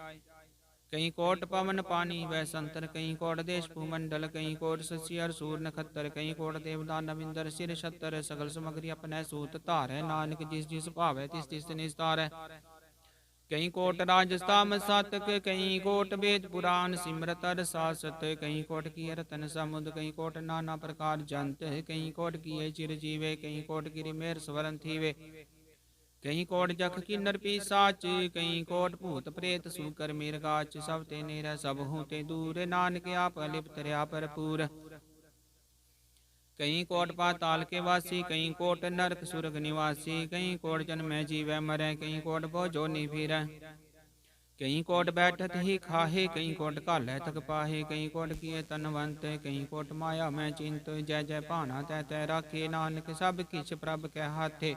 Speaker 1: कई कोट पवन पानी वै संतर कई कोट देश भूमंडल कई कोट ससियर सूर नखत्तर कई कोट देवता नविंदर सिर छत्तर सगल समग्री अपने सूत धारै नानक जिस जिस भावै तिस तिस निस्तारै कई कोट राजस्थाम सातक कई कोट वेद पुराण सिमरत सासत कई कोट की रतन समुद कई कोट नाना प्रकार जंत कई कोट किए चिर जीवे कई कोट गिरि मेर स्वरन थीवे कई कोट जख किन्नर पिशाच कई कोट भूत प्रेत सूकर मिर्गाच सब ते निर सब हूँ ते दूर नानक आप लिप्त रहा भरपूर कई कोट पाताल के वासी कई कोट नरक सुरग निवासी कई कोट जन्म जीवै मरै कई कोट भोजो निभिर कई कोट बैठत ही खाहे कई कोट घालै थक पाहे कई कोट किए तनवंत कई कोट माया मैं चिंत जय जय भाना तै तै राखे नानक सब किछ प्रभ कै हाथे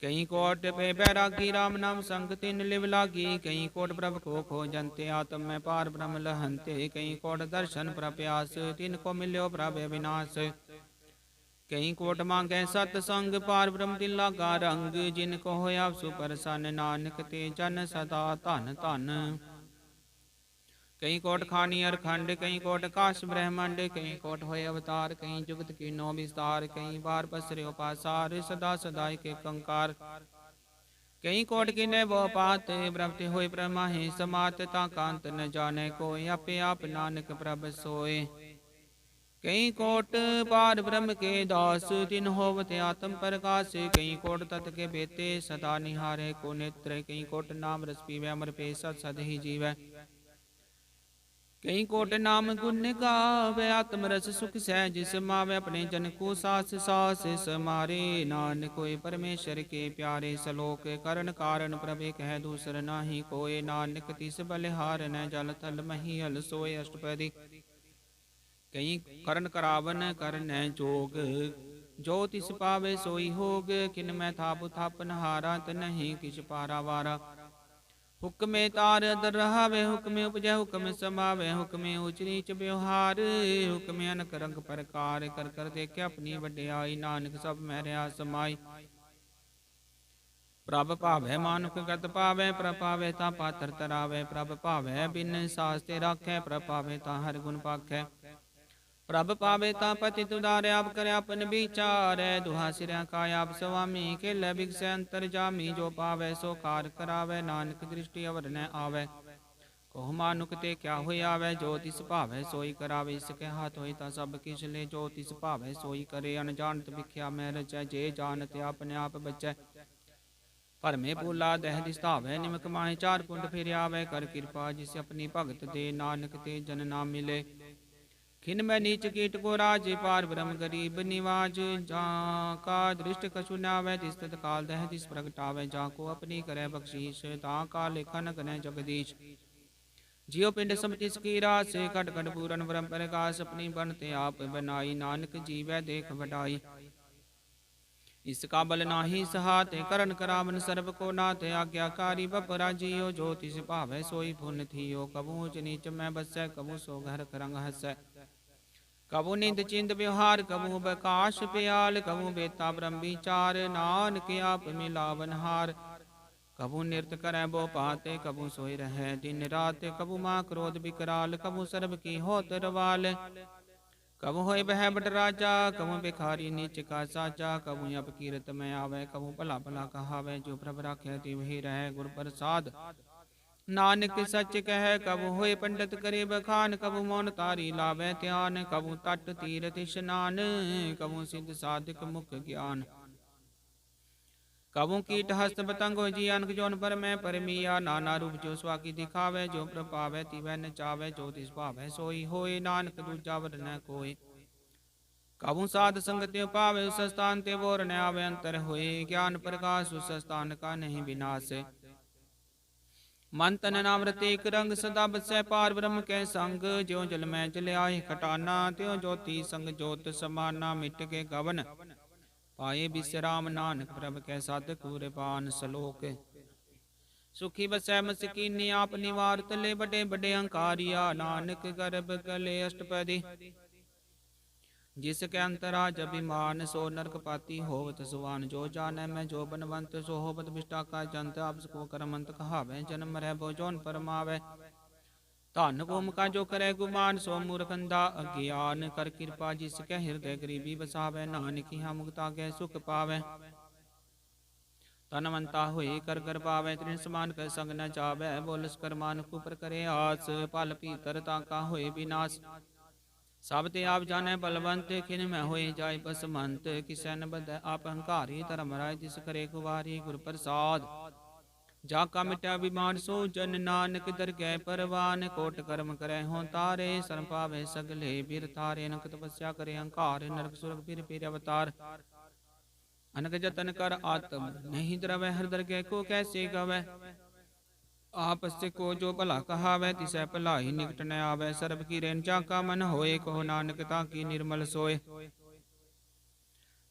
Speaker 1: कई कोट पे बैरागी राम नाम संग तिन लिव लागी कई कोट प्रभ को खोजंते आत्म में पार ब्रह्म लहंते कई कोट दर्शन प्रप्यास तिन को मिल्यो प्रभ विनाश कई कोट मांगै सतसंग, पार ब्रह्म तिला का रंग। जिनको होया सुप्रसन्न, नानक ते जन सदा धन धन। कई कोट खानी अरखंड, कई कोट काश ब्रह्मंड। कई कोट होए अवतार, कई जुगत कीनो विस्तार। कई बार पसर्यो पासार, सदा सदा के कंकार। कई कोट किने वो पात, ब्रह्मति होए ब्रह्माहि समात। ता कांत न जाने कोई, आपे आप नानक प्रभ सोए। कई कोट पार ब्रह्म के दास, तिन होवत आत्म प्रकाश। कई कोट तत् के बेते, सदा निहारे को नेत्र। कई कोट नाम रस पीवै, अमर पे सत सद ही जीवै। कई कोट नाम गुण गावे, आत्म रस सुख सहज समावे। अपने जन को सास सास समारे, नानक कोई परमेश्वर के प्यारे। सलोक करण कारण, प्रभे कह दूसर नाही कोय। नानक तिस बलिहार, न जल थल मही हल सोय। अष्टपदी। कई करण करावन करन जोग, जो तिस पावे सोई होग। किन मैं थाप थापन हारा, नहीं किछ पारा वारा। हुक्मे तार अदर रहावे, हुक्मे उपजै हुक्म समावे। हुक्मे ऊच नीच व्यवहार, हुक्मे अनक रंग प्रकार। कर कर देखे अपनी वड्याई, नानक सब मैं रहा समाई। प्रभ भावै मानुख गत पावै, प्रभ पावै ता पात्र तरावै। प्रभ भावै बिन सास्ते राखै, प्रभ पावै ता हर गुण पाखै। प्रभ पावे ता पतित उदारे, आप करे अपन विचार। दुहा सिरा का आप स्वामी, खेल बिगसै अंतर जामी। जो पावै सो कार करावै, नानक दृष्टि अवर न आवै। कोह मानुक ते क्या होई आवै, जो तिस भावै सोई करावे। इसके हाथ होई ता सब किछ ले, जो तिस भावै सोई करे। अनजानत भिख्या मैं रचै, जे जानत अपने आप बचै। भरमे भूला दह दिसतावै, निमक माहे चार कुंड फिर आवै। कर कृपा जिस अपनी भगत दे, नानक ते जन नाम मिले। खिन मैं नीच कीट को राज, पार ब्रह्म गरीब निवाज। जा का दृष्ट कछु नावै, तिस तत्काल दह दिस प्रगटावै। जा को अपनी करे बख्शीश, ता का लेखन गने जगदीश। जियो पिंड सब तिसकी रास, खट खट पूरन ब्रह्म प्रकाश। अपनी बनते आप बनाई, नानक जीवै देख वडाई। इसका बल नाही सहाते, करन करावन सर्व को नाथ। आज्ञाकारी बपरा जियो, जो तिस भावै सोई पुन थियो। कबू ऊच नीच मैं बसै, कबू सो घर करंग हसै। कबू निंद चिंद व्यवहार, कबू बकाश प्याल। कबू बेता ब्रह्म विचार, नानक आप मिलावन हार। कबू नृत करै बो पाते, कबू सोई रहे दिन रात। कबू माँ क्रोध विकराल, कबू सर्ब की होत रवाल। कबू होय बह बट राजा, कबू भिखारी नीच का साजा। कबू अपकीरत में आवे, कबू भला भला कहावे। जो प्रभ राखे तिवहि रहे, गुर प्रसाद नानक सच कह। कबू होए पंडित करे बखान, कबू मौन तारी लावे ध्यान। कबू तट तीरथ स्नान, कबू सिद्ध साधिक मुख ज्ञान। कबू कीट हस्त पतंग हो जी, अनक जोन पर मैं परमिया। नाना रूप जो स्वाकी दिखावे, जो प्रपावे तिवै नचावे। जो तिस भावै सोई होए, नानक दूजा वर न कोय। कबू साध संगत पावे, उस स्थान ते बोर न आवे अंतर होए। ज्ञान प्रकाश उस स्थान का नहीं विनाश। मन तन नामृत एक रंग, सदा बसै पार ब्रह्म कै संग। ज्यों जल में जल आए खटाना, त्यों ज्योति संग ज्योत समाना। मिट के गवन पाए विश्राम, नानक प्रभ कै साध कुरबान। सलोक सुखी बसै मसकीनी, आप निवार तले बड़े बड़े अंकारिया। नानक गर्भ कले अष्टपदी, जिसके अंतरा अभिमान। सो नरक पाती होवत सुवान, जो जाने मैं जो बनवंत। सो होवत विष्टा का जंत, अब को करमंत कहावे। जन्म रह बो जोन परमावे, धन भूम का जो करे गुमान। सो मूर्खंदा अज्ञान, कर कृपा जिसके हृदय गरीबी बसावे। नानक यहाँ मुक्ता के सुख पावे, तनवंता हुई कर कर पावे। तृण समान कर संग न जावे, बोलस कर मान कुपर करे आस। पल पीतर ताका हुए विनाश, सब ते आप जाने बलवंत। खिन में होए जाय बसमंत, किसै न बद आप हंकारी। धर्म राय तिस करे कुवारी, गुर प्रसाद जाका मिटा अभिमान। सो जन नानक दरगह परवान, कोट कर्म करे हों तारे। शरण पावे सगले बिर थारे, नक तपस्या करे अहंकार। नरक सुरग फिर फिर अवतार, अनक जतन कर आत्म नहीं द्रवै। हर दरगह को कैसे गवै, आपस को जो भला कहावै। तिसै भलाई निकट न आवै, सर्ब की रेन जाका मन होए। कहो नानक ताकी निर्मल सोए।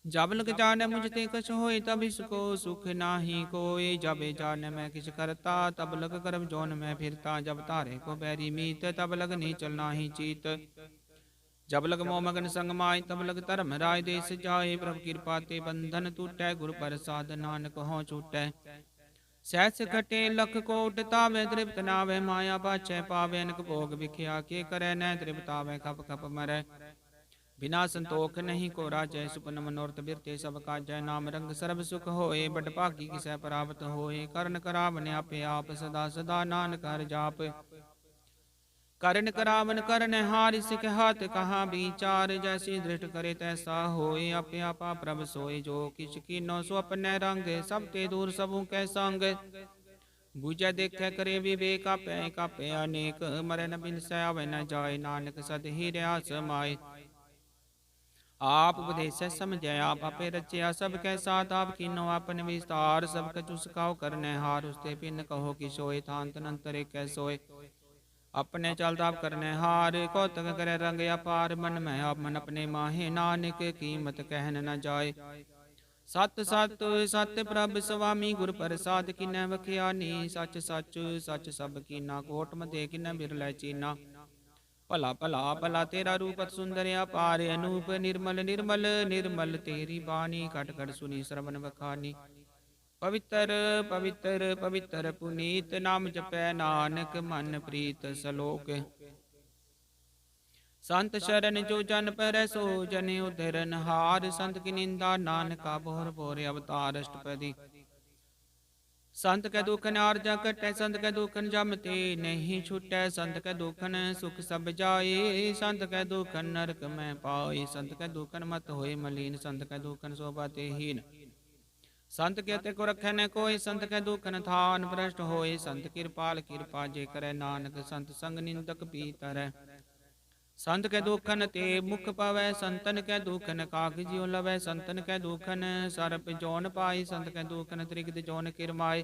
Speaker 1: जब लग जाने मुझ ते कछ होए, तब इसको सुख नाही कोय। जब जाने मैं किछ करता, तब लग गर्भ जोन में फिरता। जब तारे को बैरी मीत, तब लग नीचल नाही चीत। जब लग मोह मगन संग माय तब लग धर्म राय देश जाए। प्रभु कृपा ते बंधन टूटै गुर प्रसाद नानक हों छूटै। सहस खटे लख कोट तावे तृप्त नावे माया पाछै पावे। अनक भोग विख्या के करे न तृप्त आवे खप खप मरै। बिना संतोख नहीं को राजै सुपन मनोरथ बिरते सब काजै। नाम रंग सर्ब सुख होए बड़ भागी किसै प्राप्त होए। करण करावन आपे आप सदा सदा नानक हर जाप। करण करावन करण हार सिख हाथ कहाँ विचार। जैसी दृष्ट करे तैसा होए आपे आपा प्रभ सोए। जो किछ कीनो सो अपने रंग सब ते दूर सबू कै संग। बुझै देखै करे विवेक आपै कापै अनेक। मरै न बिनसै आवे न जाय नानक सद ही रहा समाय। आप उपदेशै समझै आप आपे रचया सब कै साथ। आप कीनो आपन विस्तार सब कछु सकाओ करनै हार। उसते पिन कहो कि सोए थान तनंतर एक सोए। अपने चलता करने हार कौतक करे रंग अपार। मन में आप मन अपने माहे नानक कीमत कहन न जाए। सत सत सत प्रभ स्वामी गुर प्रसाद किन्नै बख्यानी। सच सच सच सब कीना कोट मते किन्नै बिरलै चीना। भला भला भला तेरा रूपत सुंदर अपार। अनूप निर्मल निर्मल निर्मल तेरी बानी। खट खट सुनी श्रवण बखानी। पवित्र पवित्र पवित्र पुनीत नाम जपै नानक मन प्रीत सलोक। संत शरण जो जन पर सो जन उद्धरन हार। संत की निंदा नानका बोर बोर अवतार अष्टपदी। संत कै दुखन आरजा कटै संत कै दुखन जमते नहीं छुटै। संत कै दुखन सुख सब जाए संत कै दुखन नरक में पाए। संत कै दुखन मत होए मलीन संत कै दुखन शोभा ते हीन। संत के ते को रखै न कोई संत कै दुखन थान भ्रष्ट होए। संत कृपाल कृपा जे करे नानक संत संग निंदक पीतरै। संत कै दुखन ते मुख पवै संतन कै दुखन कागजियो लवै। संतन कै दुखन सर्प जौन पाई संत कै दुखन त्रिगद जौन किरमाए।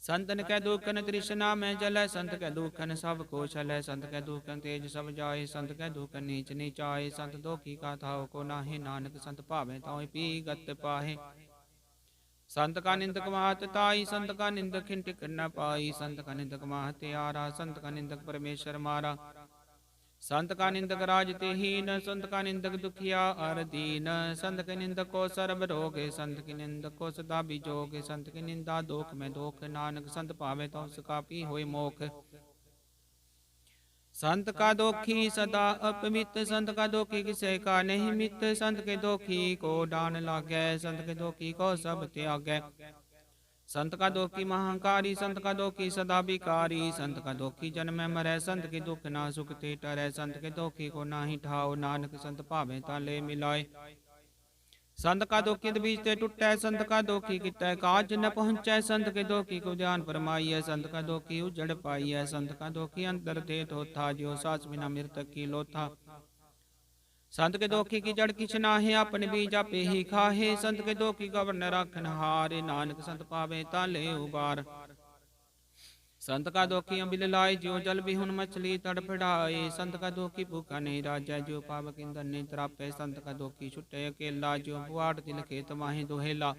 Speaker 1: संतन कै दुखन तृष्णा में जलै संत कै दुखन सब को छलै। संत कै दुखन तेज सब जाए संत कै दुखन नीच नीचाए। संत दोखी का थाव को नाहि नानक संत पावे ताहि पी गत पाहे। संत का निंदक मात ताई संत का निंदक खिंटिक न पाई। संत का निंदक माह त्यारा संत का निंदक परमेश्वर मारा। संत का निंदक राज ते हीन संत का निंदक दुखिया अर दीन। संत के निंदक को सर्ब रोग संत के निंदक को सदा बिजोग। संत की निंदा दोख में दोख नानक संत पावे तो उसका पी होय मोख। संत का दोखी सदा अपमित संत का दोखी किसे का नहीं मित। संत के दोखी को डान लागै संत के दोखी को सब त्यागै। संत का दोखी महांकारी संत का दोखी सदा बिकारी। संत का दोखी जन्म मरै संत के दुख ना सुख ते टरै। संत के दोखी को नाही ठाओ नानक संत पावे ताले मिलाए। संत का दोखी बीजते टूटै संत का दोखी कितै काज न पहुँचै। संत के दोखी को ध्यान फरमाइए संत का दोखी उजड़ पाइए। संत का दोखी अंतर दे थोथा जो सास बिना मृतक की लोथा। संत के दोखी की जड़ किछ नाहे अपन बीज आपे ही खाहे। संत के दोखी गवर न राखन हारे नानक संत पावे ताले उबार। संत का दोखी अम्बिल लाए जो जल बिहुन मछली तड़फड़ाए। संत का दोखी भूखा नहीं राजा जो पावक इंधन नहीं त्रापे। संत का दोखी छुटे अकेला जो बुआट तिल खेत माही दुहेला।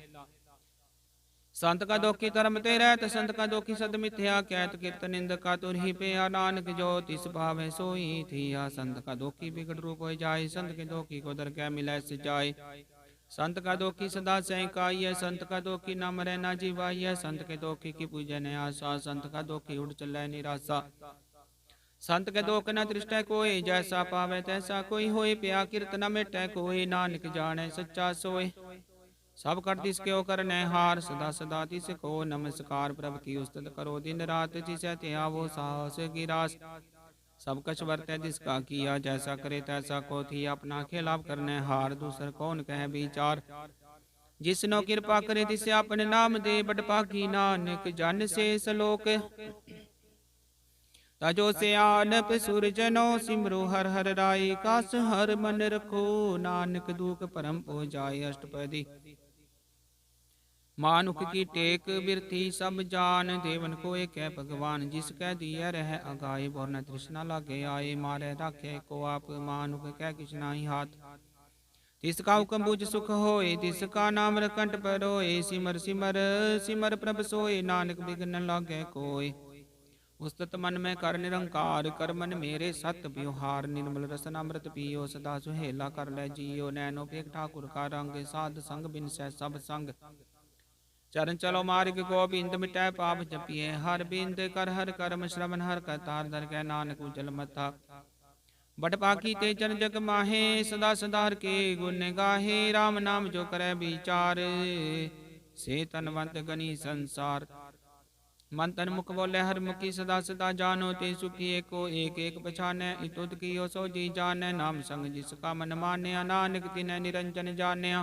Speaker 1: संत का दोखी धर्म ते रहत संत का दोखी सद मिथ्या कहत। कीर्त निंद का तुरही पे नानक जो तिस भावे सोई थिया। संत का दोखी बिगड़ रूप हो जाए संत के दोखी को दर कै मिलै जाए। संत का दोखी सदा सहकाइय संत का दोखी न मरै न जीवाइय। संत के दोखी की पूजन आशा संत का दोखी उड़ चलै निराशा। संत के दोख न दृष्टै कोई जैसा पावे तैसा कोई होए। प्या कीर्त न मिटै कोई नानक जाने सच्चा सोए। सब कर तिसके ओ करनै हार सदा सदा तिसको नमस्कार। प्रभु की उस्तत करो दिन रात जिसै त्या वो साहस की रास। सब कछ वर्तै जिसका किया जैसा करे तैसा को थी। अपना खिलाफ करने हार दूसर कौन कह विचार। जिसनो कृपा करे तिसे अपने नाम दे बड़ भागी नानक जन से सलोक। तजो से आनप सुरजनो सिमरो हर हर राय। कास हर मन रखो नानक दुख परम हो जाए। अष्टपदी मानुख की टेक बिरथी सब जान। देवन को एक है भगवान जिसकै दिया रह अगाए। बोर न तृष्णा लागे आए मारे राखे को आप। मानुख कह किछ नाही हाथ तिसका हुक्म बुझ सुख होए। तिसका नाम रखंट परोए। सिमर सिमर सिमर प्रभ सोए नानक बिघन लागे कोय। उस्तत मन में कर निरंकार, कर मन मेरे सत व्यवहार। निर्मल रसन अमृत पियो, सदा सुहेला कर ले जियो। नैनो पेख ठाकुर का रंग, साध संग बिन सै सब संग। चरण चलो मार्ग गोबिंद, मिटै पाप जपिए हर बिंद। कर हर कर्म श्रवण हर कतार, धर के नानक उजल मथा। बट पाकी ते चरण जग माहे, सदा सदा हर के गुण गाहे। राम नाम जो करे विचार, से तनवंत गनी संसार। मन तन मुख बोले हर मुखी, सदा सदा जानो ते सुखी। एको एक एक पछानै, इतुत कियो सो जी जानै। नाम संग जिसका मन मान्या, नानक तिनै निरंजन जान्या।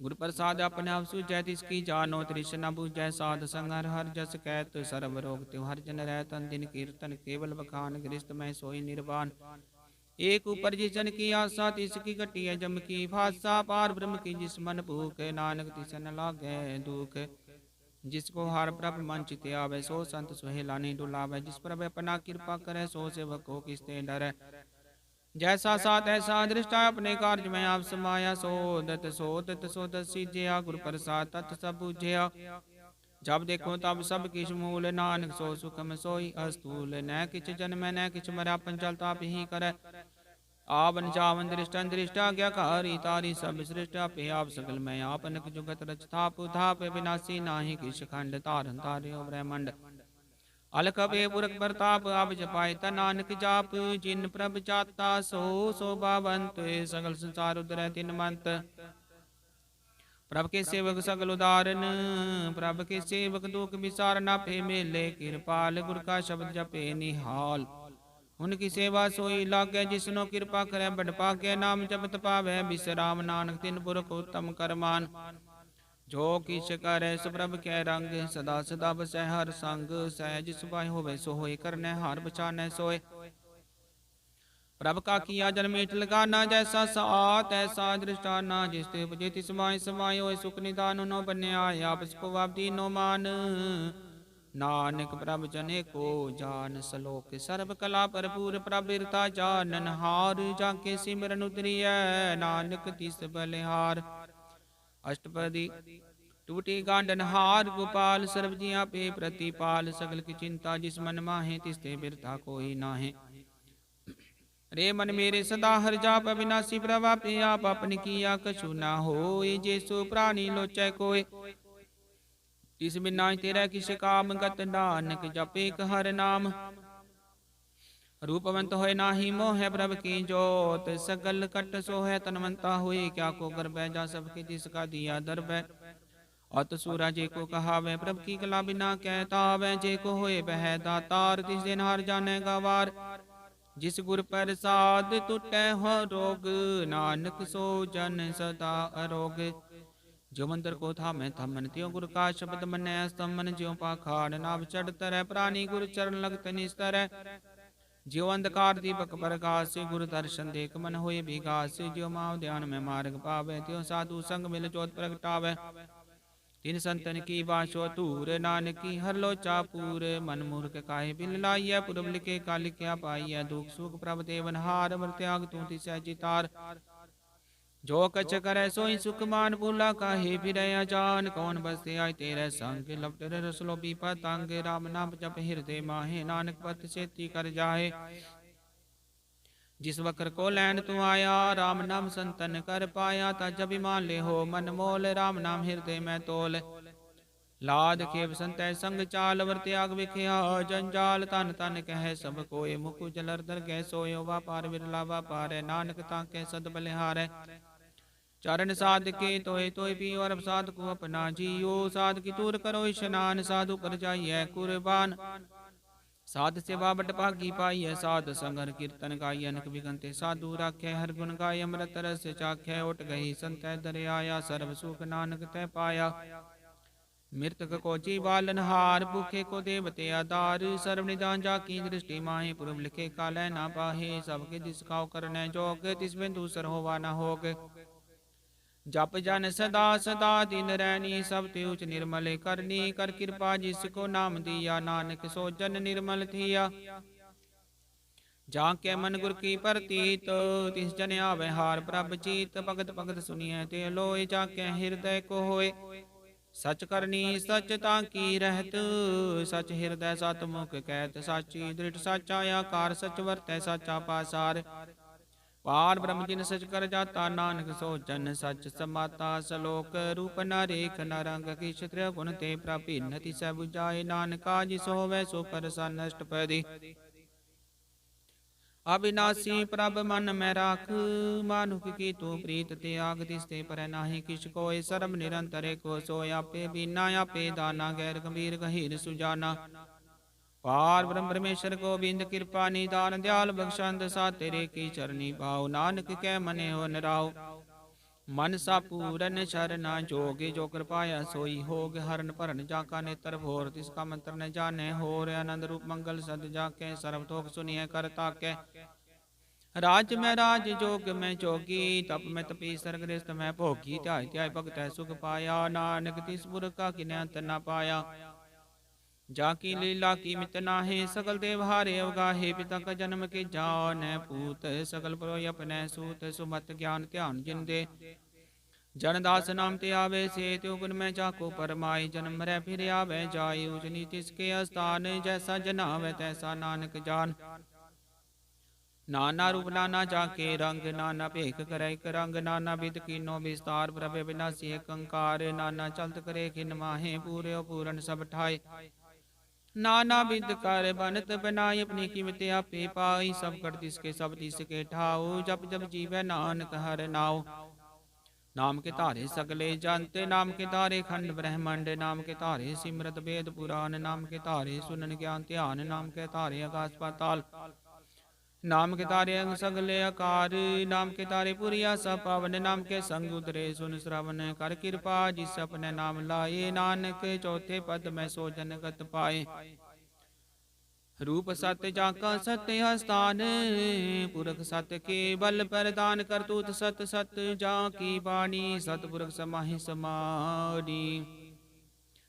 Speaker 1: गुर प्रसाद अपने आप सुझै, तिसकी जानो तृष्णा बुझै। साध संग हर हर जस कहत, सर्व रोग त्यों हर जन रहत। दिन कीर्तन केवल बखान, गृहस्थ में सोई निर्वाण। एक ऊपर जिसन की आशा, तिसकी घटी है जम की भाषा। पार ब्रह्म की जिस मन भूख, नानक तिस न लागे दुख। जिसको हार प्रभ मन चित आवे, सो संत सुहेला नहीं डुलावे। जिस प्रभ अपना कृपा करे, सो सेवक को किसते डरे। जैसा साथ ऐसा दृष्टा, अपने कार्य में आप समाया। सोदत सोदत सोदत सीजया, गुर प्रसाद तत् सब बुझया। जब देखो तब सब किछ मूल, नानक सो सुखम सोई अस्तूल। न किछ जन्म न किछ मरा, पंचल ताप ही करे। आवन जावन दृष्टन दृष्टा, आज्ञाकारी तारी सब सृष्टा। पे आप सकल मैं आपनक जुगत रच थाप थाप। विनाशी नाहि किछ खंड, तारन तार्यो ब्रह्मंड। अलख बे पुरख प्रताप, आप जपाए ता नानक जाप। जिन प्रभ जाता सो शोभावंत, सगल संसार उदरै तिन मंत। प्रभ के सेवक सगल उदारन, प्रभ के सेवक दुख विसारना। फे मेले कृपाल, गुर का शब्द जपे निहाल। उनकी सेवा सोई लागे, जिसनो कृपा करे बड़ पाके। नाम जपत पावे विश्राम, नानक तिन पुरख उत्तम करमान। जो किछ करे सो प्रभ कै रंग, सदा सदा बसै हर संग। सहज सुभाय होवे सो होय, करनै हार बचानै सोय। प्रभ का किया जन मीठ लगाना, जैसा सात ऐसा दृष्टाना। जिस ते उपजे तिस माय समाय, होय सुख निदान नो बन्या। आपस को आप दीनो मान, नानक प्रभ जने को जान। सलोक सर्व कला भरपूर, प्रभ बिरता जानन हार। जाके सिमरन उतरिय, नानक तिस बलिहार। अष्टपदी टूटी गांडन हार, गोपाल सर्व जिया पे प्रतिपाल। सकल की चिंता जिस मन माहे, तिस ते बिरता कोई नाहे। रे मन मेरे सदा हर जाप, अविनाशी प्रभा पे आप अपने किया कछु ना होय। जैसो प्राणी लोचै कोय, तिस बिना तेरा किस काम। गत नानक जपे हर नाम, रूपवंत होय नाही मोह। प्रभ की जोत सकल कट सोहै, तनवंता होय क्या को गर्भै। जा सबके जिसका दिया दरबै, अत सूरा जे को कहावै। प्रभ की कला बिना कहता वै, जे को होए बह दातार। तिस दिन हार जाने गवार, जिस गुर प्रसाद टूटै हो रोग। नानक सो जन सदा अरोग। जो मंत्र को था मैं थमन, त्यों गुर का शब्द मनै स्तमन। ज्यों पाखाड़ नाभ चढ़त रह, प्राणी गुर चरण लगत निस्तर। ज्यों अंधकार दीपक प्रकाश, गुरु दर्शन देख मन होए विगास। ज्यों माव ध्यान में मार्ग पावे, त्यों साधु संग मिल जोत प्रगटावे। तिन संतन की बाशो तूर, नानकी हर लोचा पूर। मन मूर्ख काहे बिल लाइय, पुरब लिखे का लिख्या पाइय। दुख सुख प्रभ देवन हार, अमर त्याग तू तिसै चितार। जो कछ करे सोई सुख मान, भूला काहे फिरै अजान। कौन बसते आय तेरे संग, लपट रसलो भी पतंग। राम नाम जप हृदय माहे, नानक पत सेती कर जाहे। जिस वक्र को लैन तू आया, राम नाम संतन कर पाया। तज अभिमान ले हो मन मोल, राम नाम हृदय में तोल। लाद खेप संतै संग चाल, वर त्याग विख्या जंजाल। तन तन कह सब कोय, मुकु जलर दर गै सोयो। वापार विरला वापार, नानक ताके सद बलिहार। चरण साध के तोय तोय पियो, और साध को अपना जियो। साध की तूर करो स्नान, साधु पर जाइए कुर्बान। साध सेवा बट भागी पाइय, साध संगर कीर्तन गाय। अनक विगंते साधु राख्य, हर गुण गाय अमृत रस चाख्य। उठ गई संतै दर आया, सर्व सुख नानक तै पाया। मृतक को जीवालन हार, भूखे को देवते आधार। सर्व निदान जाकी दृष्टि माहे, पूर्व लिखे कालै ना पाहे। सबके जिस खाओ करने जोग, तिस बिन दूसर होवा न होग। जप जन सदा सदा दिन रैनी, सब त्युच निर्मल करनी। कर कृपा जिसको नाम दिया, नानक सो जन निर्मल थिया। जाके मन गुर की प्रतीत, तिस जन आवे हार प्रभ जीत। भगत भगत सुनिए ते लोय, जाके हृदय को होय। सच करनी सचता की रहत, सच हृदय सत मुख कहत साची, दृढ़ साचा आकार सच वरतै साचा पासार। पार ब्रह्म जिन सच कर जाता, नानक सो जन सच समाता। सलोक रूप न रेख न रंग, किछ त्रिगुण ते प्रभिन्न तिसै बुझाए। नानका जिसो होवै सो प्रसन्न अष्टपदी। अविनाशी प्रभ मन में राख, मानुख की तू प्रीत त्याग। तिसते पर नाही किछ कोय, सर्ब निरंतर को सोय। आपे बिना आपे दाना, गैर गंभीर गहीर सुजाना। पार ब्रह्म परमेश्वर गोबिंद कृपा निदान, दयाल बख्शंद सा तेरे की चरनी पाओ। नानक कै मने हो नराओ, मन सा पूरन शरणा जोगे। जो कृपाया सोई होग, हरण भरन जाका नेत्र भोर। तिसका मंत्र न जाने होर, आनंद रूप मंगल सद जाके। सर्वतोख सुनिए कर ताके, राज में राज जोग में जोगी। तप में तपी सरगृहस्थ में भोगी, ध्याय ध्याय भगत सुख पाया। नानक तिस पुर का किन्हीं अंत न पाया, जाकी लीला की मित नाहे। सकल देव हारे अवगाहे, पिता का जन्म के जान पूत। सकल परोय अपने सूत, सुमत ज्ञान ध्यान जिन दे। जनदास नाम ते आवे से, त्यो गुण में जाको परमाय। जन्म रै फिर आवे जाय, ऊच नीच इसके स्थान। जैसा जनावे तैसा नानक जान, नाना रूप नाना जाके रंग। नाना भेख करे एक रंग, नाना विध कीनो विस्तार। प्रभे विनाशी कंकार, नाना चलत करे खिन माहे। पूरे पूरन सब ठाए, नाना विध कर बनत बनाई। अपनी कीमत आपे पाई, सब कर तिसके सब तिसके ठाओ। जप जप जीवै नानक हर नाओ, नाम के तारे सगले जंत। नाम के तारे खंड ब्रह्मंड, नाम के तारे सिमरत वेद पुराण। नाम के तारे सुनन ज्ञान ध्यान, नाम के तारे आकाश पाताल। नाम के तारे अंग सगले आकार, नाम के तारे पुरिया सब पावन। नाम के संग उतरे सुन श्रवण, कर कृपा जिस अपने नाम लाए। नानक चौथे पद में सो जन गत पाए, रूप सत्य जाका सत्य स्थान। पुरख सत्य के बल प्रदान, करतूत सत्य सत्य जा की बाणी। सतपुरख समाहि समारी,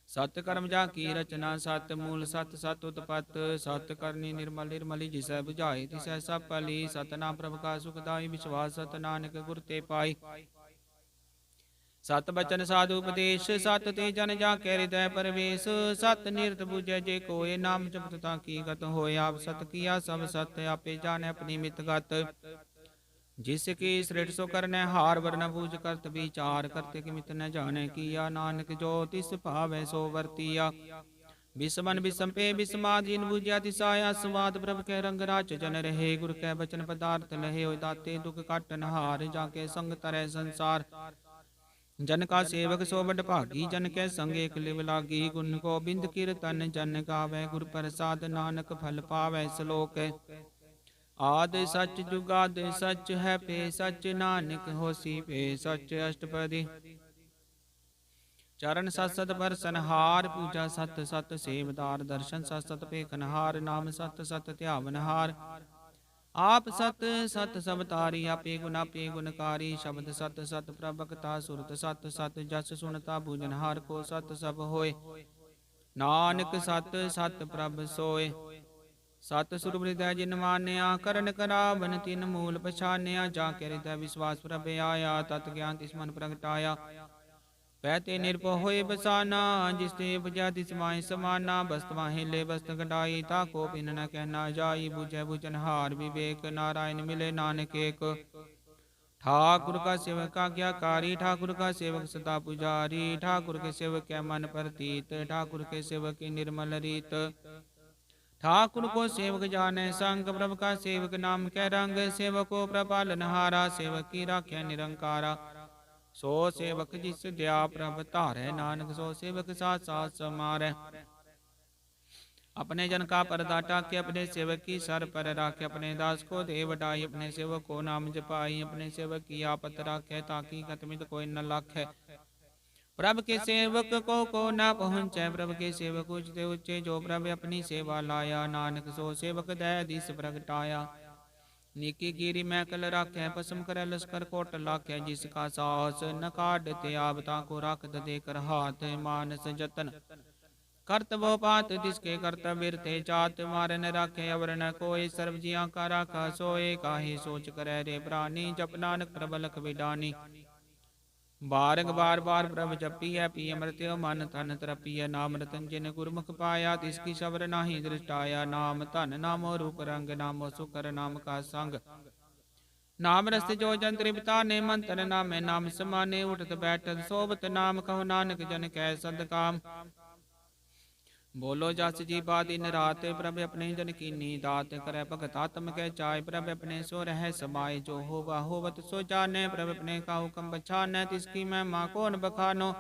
Speaker 1: सत्य कर्म जा की रचना। सत्य मूल सत्य सत्य उत्पत्त, सत्य करनी निर्मल निर्मली। जिसै बुझाए तिसै सब पली, सतनाम प्रभु का सुखदाई। विश्वास सत नानक गुर ते पाई, सत बचन साधु उपदेश। सत ते जन जा के हृदय परवेश, सत निरत बुझे जे कोय। नाम जपत की गत होय, आप सत किया सब सत्य। आपे जाने अपनी मित गत, जिसकी सृष्ट सो करने हार। वरन बूझ करत विचार, करते कि मित न जाने किया। नानक जो तिस भावै सो वर्तिया, बिसमन बिसम्पे बिस्माद। जिन बुझिया तिसाया स्वाद, प्रभ के रंग राच जन रहे। गुर के बचन पदार्थ लहे, होय दाते दुख काटन हार। जाके संग तरह संसार, जन का सेवक सो बड़ भागी। जन के संग एक लिव लागी, गुण गोबिंद कीर्तन जन गावे। गुर प्रसाद नानक फल पावै। श्लोक आद सच जुगाद सच है पे सच, नानक होसी पे सच। अष्टपदी चरण सत सत बरसन हार, पूजा सत सत सेवदार। दर्शन सत सत पेखन हार, नाम सत सत ध्यावन हार। आप सत सत सब तारी, आपे गुणकारी। शब्द सत सत प्रभकता, सुरत सत सत जस सुनता। भूजन हार को सत सब होय, नानक सत सत प्रभ सोय। सत सुर हृदय जिन मान्या, करण करावन तिन मूल पछान्या। जाके हृदय विश्वास प्रभ आया, तत ज्ञान तिस मन प्रगटाया। पैते निरभय होए बसाना, जिसते उपजा तिस माहि समाना। बस्त माहि ले बस्त कटाई, ताको पिन न कहना जाई। बुझे बुझन हार विवेक, नारायण मिले नानक एक। ठाकुर का सेवक आज्ञाकारी, ठाकुर का सेवक सदा पुजारी। ठाकुर के सेवक के मन प्रतीत, ठाकुर के सेवक की निर्मल रीत। ठाकुर को सेवक जाने संग, प्रभु का सेवक नाम के रंग। सेवक को प्रपालनहारा, सेवक की राख्या निरंकारा। सो सेवक जिस दया प्रभ धारै, नानक सो सेवक साथ साथ समारै। अपने जन का पर्दा टाके, अपने सेवक की सर पर राखे। अपने दास को दे वडाई, अपने सेवक को नाम जपाई। अपने सेवक की आपत राखे, ताकि कतमित कोई न लाखे। प्रभु के सेवक को न पहुँचे, प्रभु के सेवक उचते उच्चे। जो प्रभु अपनी सेवा लाया, नानक सो सेवक दया दिस प्रगटाया। निकी गिरी मैं कल राखे, पसम करे लश्कर कोट लाखे। जिसका साहस न काटते आवता को, राखत देकर हाथ। मानस जतन करत वो पात, तिसके कर्तव्य थे चात। मारे न राखे अवर न कोई, सर्व जिया का राखा सोए। काहे सोच करे रे प्राणी, जप नानक प्रबलख विडानी। ਬਾਰੰਗ ਬਾਰ ਬਾਰ ਪ੍ਰਭ ਜਪੀਐ ਪੀ ਅੰਮ੍ਰਿਤਿ ਮਨ ਤਨ ਤਰਪੀਐ ਨਾਮ ਰਤਨ ਜਿਨ ਗੁਰਮੁਖ ਪਾਇਆ ਤਿਸ ਕੀ ਸਬਰ ਨਾਹੀ ਦ੍ਰਿਸ਼ਟਾਇਆ ਨਾਮ ਧਨ ਨਾਮੋ ਰੂਪ ਰੰਗ ਨਾਮੋ ਸੁਕਰ ਨਾਮ ਕਾ ਸੰਗ ਨਾਮ ਰਸਤ ਜੋ ਜਨ ਤ੍ਰਿਪਤਾ ਨੇ ਮੰਤਰ ਨਾਮੇ ਨਾਮ ਸਮਾਨੇ ਉਠਤ ਬੈਠਤ ਸੋਭਤ ਨਾਮ ਕਹੋ ਨਾਨਕ ਜਨ ਕੈ ਸਦ ਕਾਮ ਬੋਲੋ ਜਸ ਜੀ ਬਾ ਦਿਨ ਰਾਤ ਪ੍ਰਭ ਆਪਣੇ ਜਨ ਕੀਨੀ ਦਾਤ ਕਰੈ ਭਗਤ ਆਤਮ ਕੈ ਚਾਇ ਪ੍ਰਭ ਆਪਣੇ ਸੋ ਰਹਿ ਸਮਾਏ ਜੋ ਹੋਵਾ ਹੋਵਤ ਸੋ ਜਾਣੈ ਪ੍ਰਭ ਆਪਣੇ ਕਾ ਹੁਕਮ ਬਛਾਨੈ ਤਿਸ ਕੀ ਮਹਿਮਾ ਕੋਨ ਬਖਾਨੋ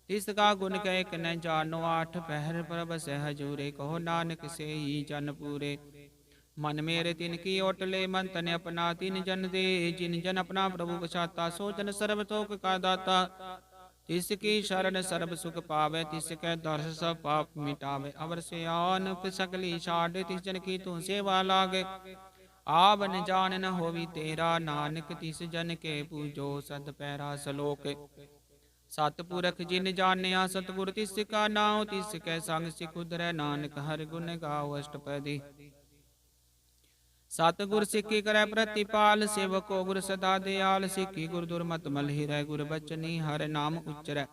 Speaker 1: ਤਿਸ ਕਾ ਗੁਣ ਕੈ ਇਕ ਨ ਜਾਣੋ ਆਠ ਪਹਿਰ ਪ੍ਰਭ ਸਹਿ ਹਜੂਰੇ ਕਹੋ ਨਾਨਕ ਸੇਈ ਜਨ ਪੂਰੇ ਮਨ ਮੇਰੇ ਤਿਨ ਕੀ ਓਟਲੇ ਮਨ ਤਨ ਆਪਣਾ ਤਿਨ ਜਨ ਦੇ ਜਿਨ ਜਨ ਆਪਣਾ ਪ੍ਰਭੂ ਬਛਾਤਾ ਸੋ ਜਨ ਸਰਬ ਤੋਕ ਕਾ ਦਾਤਾ ਤਿਸ ਕੀ ਸ਼ਰਨ ਸਰਬ ਸੁਖ ਪਾਵੇ ਤਿਸ ਕੈ ਦਰਸ ਸਭ ਪਾਪ ਮਿਟਾਵੇ ਅਵਰ ਸਿਆਨ ਸਕਲੀ ਛਾੜ ਤਿਸ ਜਨ ਕੀ ਤੂੰ ਸੇਵਾ ਲਾਗੇ ਆਵ ਨ ਜਾਣ ਨ ਹੋਵੀ ਤੇਰਾ ਨਾਨਕ ਤਿਸ ਜਨ ਕੇ ਪੂਜੋ ਸਦ ਪੈਰਾ ਸਲੋਕ ਸਤਿਪੁਰਖ ਜਿਨ ਜਾਣਿਆ ਸਤਿਗੁਰ ਤਿਸ ਕਾ ਨਾਉ ਤਿਸ ਕੈ ਸੰਗ ਸਿਖ ਉਧਰੈ ਨਾਨਕ ਹਰਿ ਗੁਣ ਗਾਓ ਅਸ਼ਟਪਦੀ ਸਤਿਗੁਰ ਸਿੱਖੀ ਕਰੈ ਪ੍ਰਤਿਪਾਲ ਸੇਵਕੋ ਗੁਰ ਸਦਾ ਦਿਆਲ ਸਿੱਖੀ ਗੁਰ ਦੁਰਮਤ ਮਲਹਿ ਗੁਰ ਬਚਨੀ ਹਰਿ ਨਾਮ ਉਚਰੈ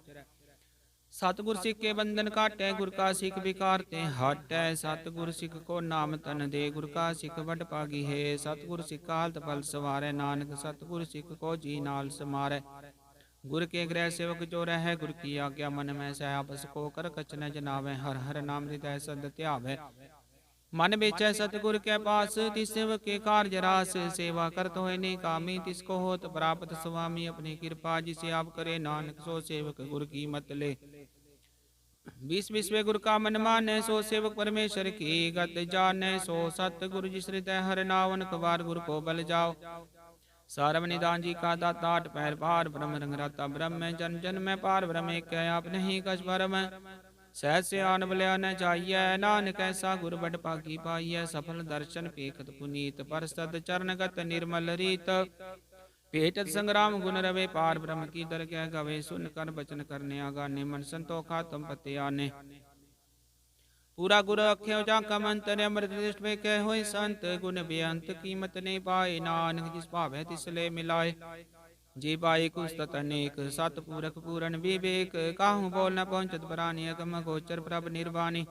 Speaker 1: ਸਤਿਗੁਰ ਸਿੱਖੇ ਬੰਧਨ ਕਾਟੈ ਗੁਰ ਕਾ ਸਿੱਖ ਵਿਕਾਰ ਤੇ ਹਟੈ ਸਤਿਗੁਰ ਸਿੱਖ ਕੋ ਨਾਮ ਤਨ ਦੇ ਗੁਰ ਕਾ ਸਿੱਖ ਵਡ ਪਾਗੀ ਹੈ ਸਤਿਗੁਰ ਸਿੱਖ ਹਾਲਤ ਪਲ ਸਵਾਰੈ ਨਾਨਕ ਸਤਿਗੁਰ ਸਿੱਖ ਕੋ ਜੀ ਨਾਲ ਸਮਾਰੈ ਗੁਰ ਕੇ ਗ੍ਰਹਿ ਸੇਵਕ ਜੋ ਰਹਿ ਗੁਰ ਕੀ ਆਗਿਆ ਮਨ ਮੈਂ ਸਹਿ ਆਪਸ ਕੋ ਕਰ ਕਛ ਨ ਜਨਾਵੈ ਹਰ ਹਰ ਨਾਮ ਹਿਰਦੈ ਸਦ ਧਿਆਵੈ ਮਨ ਵੇਚੈ ਸਤਿਗੁਰ ਕੇ ਪਾਸ ਤਿਸ ਸੇਵਕ ਕੇ ਕਾਰਜ ਰਾਸ ਸੇਵਾ ਕਰਤ ਹੋਏ ਨੇ ਕਾਮੀ ਤਿਸ ਕੋ ਹੋਤ ਪ੍ਰਾਪਤ ਸੁਆਮੀ ਆਪਣੀ ਕਿਰਪਾ ਜਿਸੇ ਆਪ ਕਰੇ ਨਾਨਕ ਸੋ ਸੇਵਕ ਗੁਰ ਕੀ ਮਤ ਲੈ बीस विश्व गुरु का मन माने सो सेवक परमेश्वर की गत जाने सो सतगुरु जिस हृदय हर नावन कवार गुरु को बल जाओ सारव निदान जी का दाता आठ पैर पार ब्रह्म रंग राता ब्रह्म जन जन में पार ब्रह्म एक आप नहीं कछ परम सहज से आन बलिया न चाहिए नानक ऐसा गुरु बड़ पागी पाइय सफल दर्शन पेखत पुनीत पर सद चरणगत निर्मल रीत पेटत संग्राम गुण रवे पार ब्रह्म की दर कह गवे सुन कर बचन करने आगाने मन संतोखा तुम पते आने पूरा गुरु अख्यो जाका मंत्र अमृत दृष्ट में कह होए संत गुण बेअंत कीमत नहीं पाए नानक जिस भावे तिसले मिलाए जी पाए कुछ अनेक सत पूरक पूरन विवेक काहू बोल न पहुंचत बरानी अगम गोचर प्रभ निर्वाणी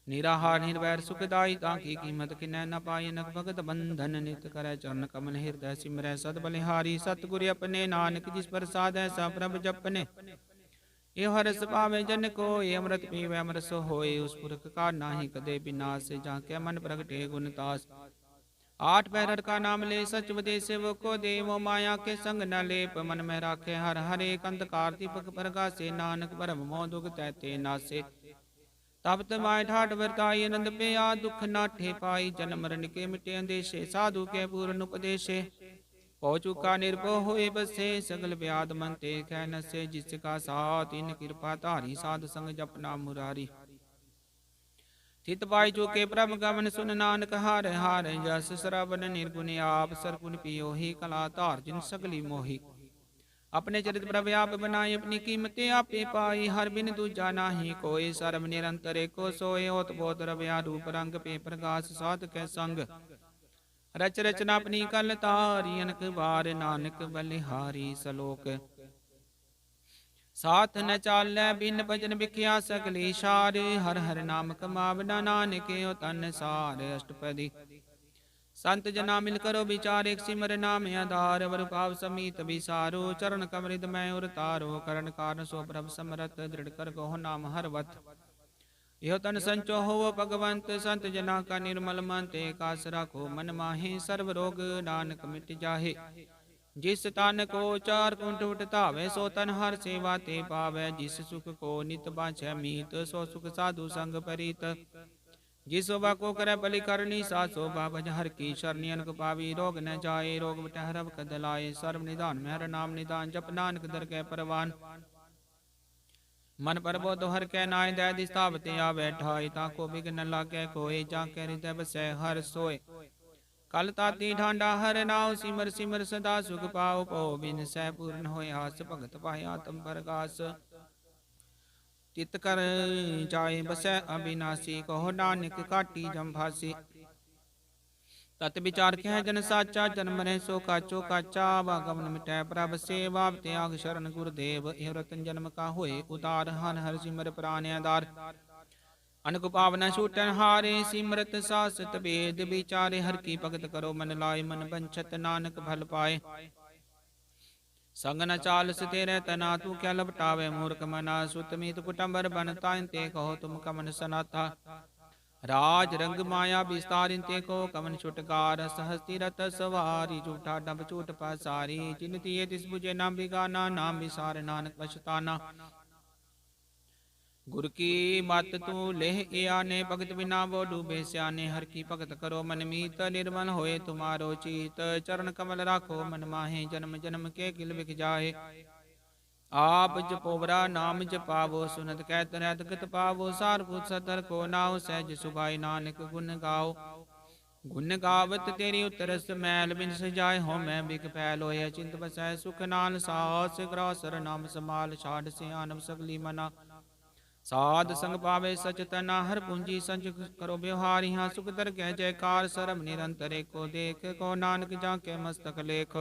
Speaker 1: निराहार निर्वैर सुखदाई ताकि कीमत किन्नै न पाई नक भगत बंधन नित करै चरण कमल हृदय सिमरै सद बलिहारी सतगुरु अपने नानक जिस प्रसाद ऐसा प्रभ जपने ये हरस पावे जन को ये अमृत पीवे अमरस होए उस पुरख का नाही कदे विनाश जाके मन प्रगटे गुणतास आठ पैर का नाम ले सच वदेश वो को देवो माया के संग न लेप मन में राखे हर हर एक अंधकार दीपक प्रगासे नानक परम मोह दुख तैते नासे तब तमाय ठाट वर्ताई आनंद पे आ दुख नाठे पाई जन्म मरण के मिटे अंदेशे साधु के पूर्ण उपदेशे पौ चुका निर्भो होए बसे सगल व्याध मनते कह नसे जिसका साथ इन कृपा धारी साध संग जपना मुरारी चित पाई चुके प्रभ गमन सुन नानक हार हार जस श्रवण निर्गुण आप सरगुण पियो ही कला धार जिन सगली मोही अपने चरित प्रभ आप बनाए अपनी कीमतें आपे पाई हर बिन दूजा नाही कोई सर्व निरंतर को सोए होत बोत रव्या रूप रंग पे प्रकाश साध के संग रच रचना अपनी कल तारी अनक बार नानक बलिहारी सलोक साथ न चालै बिन भजन बिख्या सकली शार हर हर नाम कमावना नानक तन सार अष्टपदी संत जना मिल करो विचार एक सिमर नाम आधार वर भाव समीत विसारो चरण कमरिद मैं उर तारो करण कारण सो प्रभ समरत दृढ़ कर गो नाम हरवत यो तन संचो हो भगवंत संत जना का निर्मल मन ते कास राखो मन माहे सर्व रोग नानक मिट जाहे जिस तन को चार कुंठ उठतावे सो तन हर सेवा ते पावे जिस सुख को नित बाछै मीत सो सुख साधु संग परित जिस शोभा को करे बलि करनी सा शोभा भज हर की शरणी अनक पावी रोग न जाए रोग मिटे हरब कद लाए सर्व निदान में हर नाम निदान जप नानक दर के परवान मन पर बोध हर के नाय दय दिस्थावते आ बैठाई ताको बिघ्न लागे कोई जाके हृदय बसै हर सोए कल ताती ढांडा हर नाव सिमर सिमर सदा सुख पाओ पो बिन सह पूर्ण होय आस भगत पाए आत्म प्रकाश चित कर जाए बसै अविनाशी कहो नानक काटी जम भासी तत विचार कह जन साचा जन्म रहे सो काचो काचा वागमन मिटै प्रभ सेवा त्याग शरण गुरुदेव एव रतन जन्म का होए उतार हर हर सिमर प्राण आधार अनक पावन छूटन हारे सिमरत सासत वेद विचारे हर की भगत करो मन लाए मन बंछत नानक भल पाए संग न चाल तेरे तना तू क्या लपटावे मूर्ख मना सुतमीत कुटुंबर बनता ते कहो तुम कमन सनाथा राज रंग माया विस्तारिन ते को कमन छुटकार सहस्ती रत सवारी झूठा डब झूठ पसारी चिन्हती तिस बुझे नाम बिगाना नाम विसार नानक पछताना गुर की मत तू लेह आने भगत बिना वो डूबे स्याने हर की भगत करो मन मीत निर्मल होए तुम्हारो चीत चरण कमल राखो मन माहे जन्म जन्म के किल बिक जाए आप जपोवरा नाम जपावो सुनत कहत रहत गत पावो सारभूत सतर को नाव सहज सुभाई नानक गुण गाओ गुण गावत तेरी उतरस मैल बिन सजाए हो मैं बिक फैल होए चिंत बसै सुख नाल सास ग्रासर नाम समाल छाड़ से आनव सगली मना साध संग पावे सच तना हर पूंजी संच करो व्यवहार यहाँ सुख दर कह जयकार सरम निरंतर को देख को नानक जाके मस्तक लेख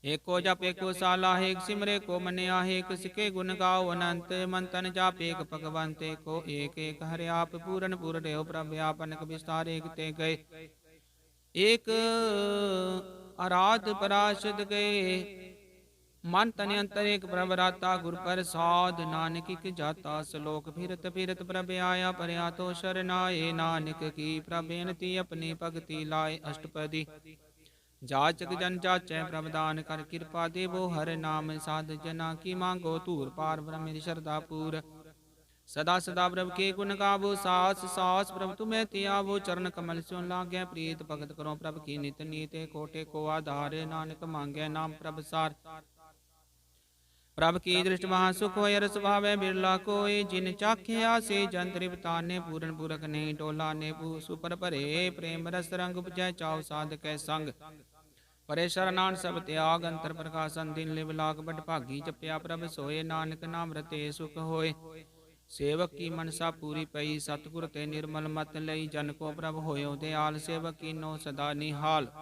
Speaker 1: एको जप एको साला एक सिमरे को मनिया एक सिके गुण गाओ अनंत मंतन जाप एक भगवंत को एक हरे आप पूरन पूर देव प्रभ्यापन विस्तार एक ते गए एक आराध पराशद गए मन तन अंतर एक प्रभराता गुर प्रसाद नानक की जाता सलोक फिरत फिरत प्रभ आया परया तो शरणाए नानक की प्रभेनति अपनी भगति लाए अष्टपदी जाचक जन जाचै प्रभदान कर कृपा देवो हर नाम साध जना की मांगो तूर पार ब्रह्म श्रद्धा पूर सदा सदा प्रभ के गुण गावो सास सास प्रभ तुम्हें त्यावो चरण कमल स्यो लागे प्रीत भगत करो प्रभ की नित नीते कोटे को आधार नानक मांगे नाम प्रभ सार प्रभ की दृष्टि महा सुख हो रस भावे बिरला कोय जिन चाख्या से जंत्रिप ताने पूरन पुरख ने डोला ने सुपर परे प्रेम रस रंग उपजय चाव साध कै संग परे शरणान सब त्याग अंतर प्रकाशन दिन लिव लाग बड़ भागी जपया प्रभ सोए नानक नाम रते सुख होए सेवक की मनसा पूरी पई सतगुर ते निर्मल मत लई जन को प्रभ होयो दयाल सेवक की नो सदा निहाल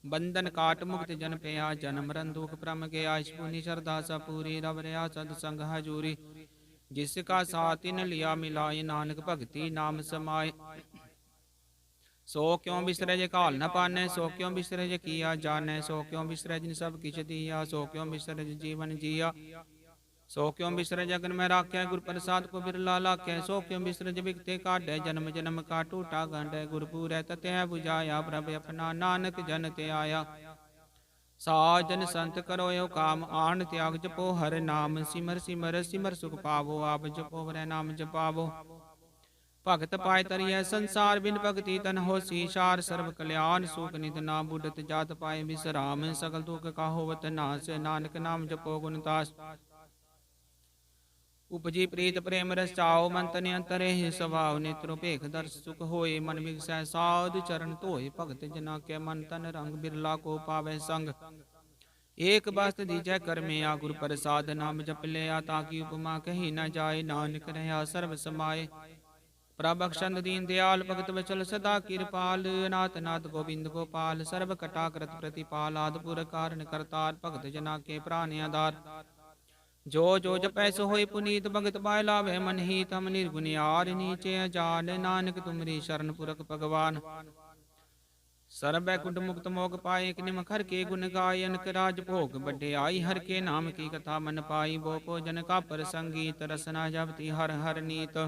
Speaker 1: बंधन काट मुक्त जन पया जन्म मरण दुख प्रम गया पुनि श्रद्धा सा पूरी रव रया सत्संग हजूरी जिसका साथ इन लिया मिलाए नानक भक्ति नाम समाए सो क्यों बिसरे जे काल न पाने सो क्यों बिसरे जे किया जाने सो क्यों बिसरे जिन सब किछ दिया सो क्यों बिसरे जे जीवन जिया सो क्यों बिसरे जगन में राख्या गुर प्रसाद को बिरला लाखे सो क्यों बिसरे जे बिकते काटे जन्म जन्म का टूटा गंढे गुरपुर तते बुझाया प्रभ अपना नानक जन ते आया साजन संत करो यो काम आन त्याग जपो हर नाम सिमर सिमर सिमर सुख पावो आप जपो हर नाम जपावो भगत पाए तरिय संसार बिन भगति तन हो सीशार सर्व कल्याण सुख नित ना बुढ़त जात पाए विश्राम सकल दुख का होवत नाश नानक नाम जपो गुणतास उपजी प्रीत प्रेम रस चाओ मन तन अंतरे ही स्वभाव नेत्रो पेख दर्श सुख होए मन विगसै साध चरण धोए भगत जना के मन तन रंग बिरला को पावे संग एक बस्त दीजै कर में आ गुर प्रसाद नाम जप लिया ताकि उपमा कही न जाए नानक रहा सर्व समाये प्रभ बख्शंद दीन दयाल भगत वचल सदा कृपाल नाथ नाथ गोविंद गोपाल सर्व कटाकृत प्रतिपाल आदपुर कारण करतार भगत जना के प्राण आधार जो जो जपै सो होय पुनीत भगत पाय लावे मन ही तम निर्गुण यार नीचे अजान नानक तुमरी शरण पुरख भगवान सर्व कुंड मुक्त मोग पाए एक निम हर के गुण गाय अनक राज भोग बड्डे आई हर के नाम की कथा मन पाई वो को जन का पर संगीत रसना जपति हर हर नीत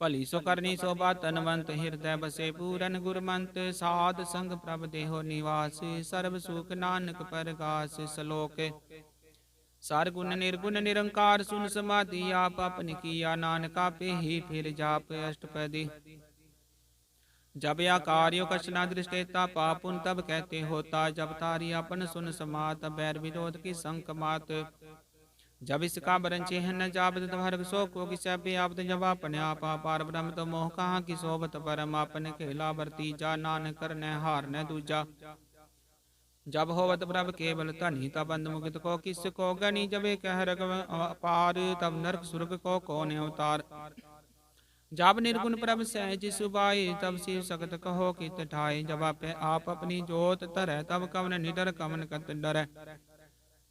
Speaker 1: भली सो करनी शोभा तनवंत हृदय बसे पूरन गुरमंत साध संग प्रभ देहो निवास सर्व सुख नानक परगास सलोक सार गुण निर्गुण निरंकार सुन समाधि आप अपन किया नानका पे ही फिर जाप अष्टपदी जब या कार्यो कशना दृष्टेता पापुन तब कहते होता जब तारी अपन सुन समात बैर विरोध की संक मात जब इसका बरन चिन्ह जाबत भर सो को किसा पे आप जब अपने आपा पार ब्रह्म तो मोह कहाँ की सोबत परम आपने खेला बरती जा नानक करने हार न दूजा जब होवत प्रभ केवल धनी तब बंद मुक्त को किस को गनी जब कह रग पार तब नरक सुर्ग को कौन अवतार जब निर्गुण प्रभ सहज सुबाई तब शिव सगत कहो कित ठाई। जब आपे आप अपनी जोत धरै तब कवन निडर कवन कत डरै।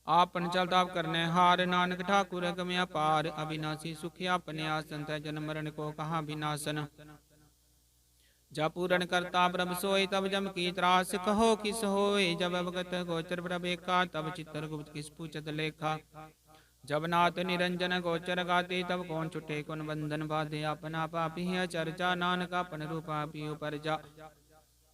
Speaker 1: आपन चल ताप करने हार नानक ठाकुर गम्या पार। अविनाशी सुखी अपने आसन तै जन्म मरण को कहा विनाशन। जब पूरन करता प्रभ सोई तब जम की त्रास कहो किस होय। जब अवगत गोचर प्रभ एका तब चित्तर गुप्त किस पूछत लेखा। जब नाथ निरंजन गोचर गाते तब कौन छुटे कौन बंधन बाधे। अपना पापी है चर्चा नानक अपन रूपा पियो पर जा।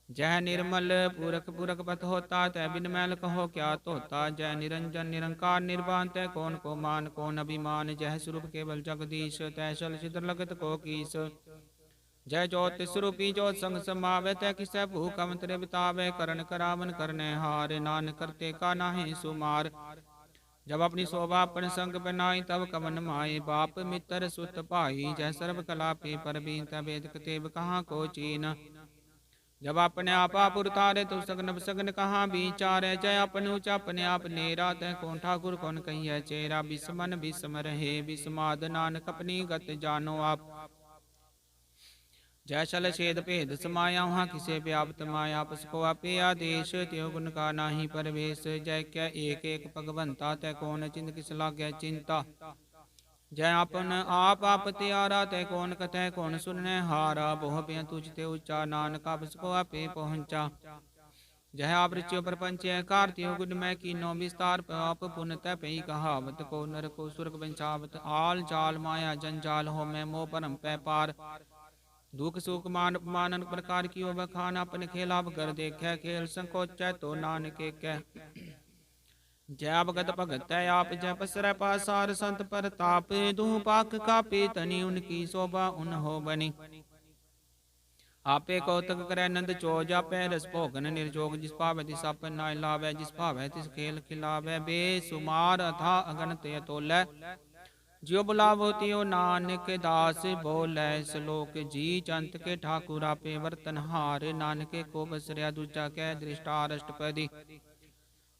Speaker 1: जय निर्मल पूरक पूरक पथ होता तय बिन मैल कहो क्या तोता। जय निरंजन निरंकार निर्वाण तय कौन को मान कौन अभिमान। जय स्वरूप केवल जगदीश तय सल सिद्ध लगत को कीस। जय ज्योति स्वरूपी ज्योत संग समावे तय किसै भूख मंत्र बितावे। करण करावन करने हार नानक करते का नाहि सुमार। जब अपनी शोभा अपन संग बनाई तब कवन माए। बाप मित्र सुत भाई जय सर्व कला पे पर बीन तबेद कतेब कहाँ को चीन। जब अपने आपा पुरतारे तो सगन सगन कहाँ विचारे। जय अपन उच अपने आप नेरा तय कौन ठाकुर कौन कहिए चेरा। बिस्मन बिस्म रहे बिस्माद नानक अपनी गत जानो आप। जय शल छेद भेद समाया वहाँ किसे व्याप्त माया। आपस को आपे आदेश त्यो गुण का नाही परवेश। जय क्या एक एक भगवंता तय कौन चिंत किस लाग्य चिंता। जय अपन आप त्यारा तय कौन कथय कौन सुनने हारा। बोह पे तुझते उच्चा नानक आपस को आपे पहुँचा। जय आप रच्यो प्रपंच कार्त्यो गुण मैं कीनो विस्तार। आप पुन तय पई कहावत को नर को सुरग बंचावत। आल जाल माया जंजाल हो मैं मोह परम पै पार। दुख सुख मान अपमान प्रकार की बखान। अपन खेला कर देखे खेल संकोच तो नानक कह। जय भगत भगत आप जय पसरै पासार संत परताप। दूह पाक कापे तनि उनकी शोभा उन हो बनी। आपे कौतक करे नंद चो जापै रस भोगन निर्जोग। जिस भावै तिस आपन नाय लावै जिस भावै तिस खेल खिलावै। बेसुमार अथा अगणत अतोलै जियो बुलावो तियो नानक दास बोलै। श्लोक जी चंत के ठाकुर आपे वर्तन हार। नानक को बसरिया दूजा कै दृष्टार अष्टपदी।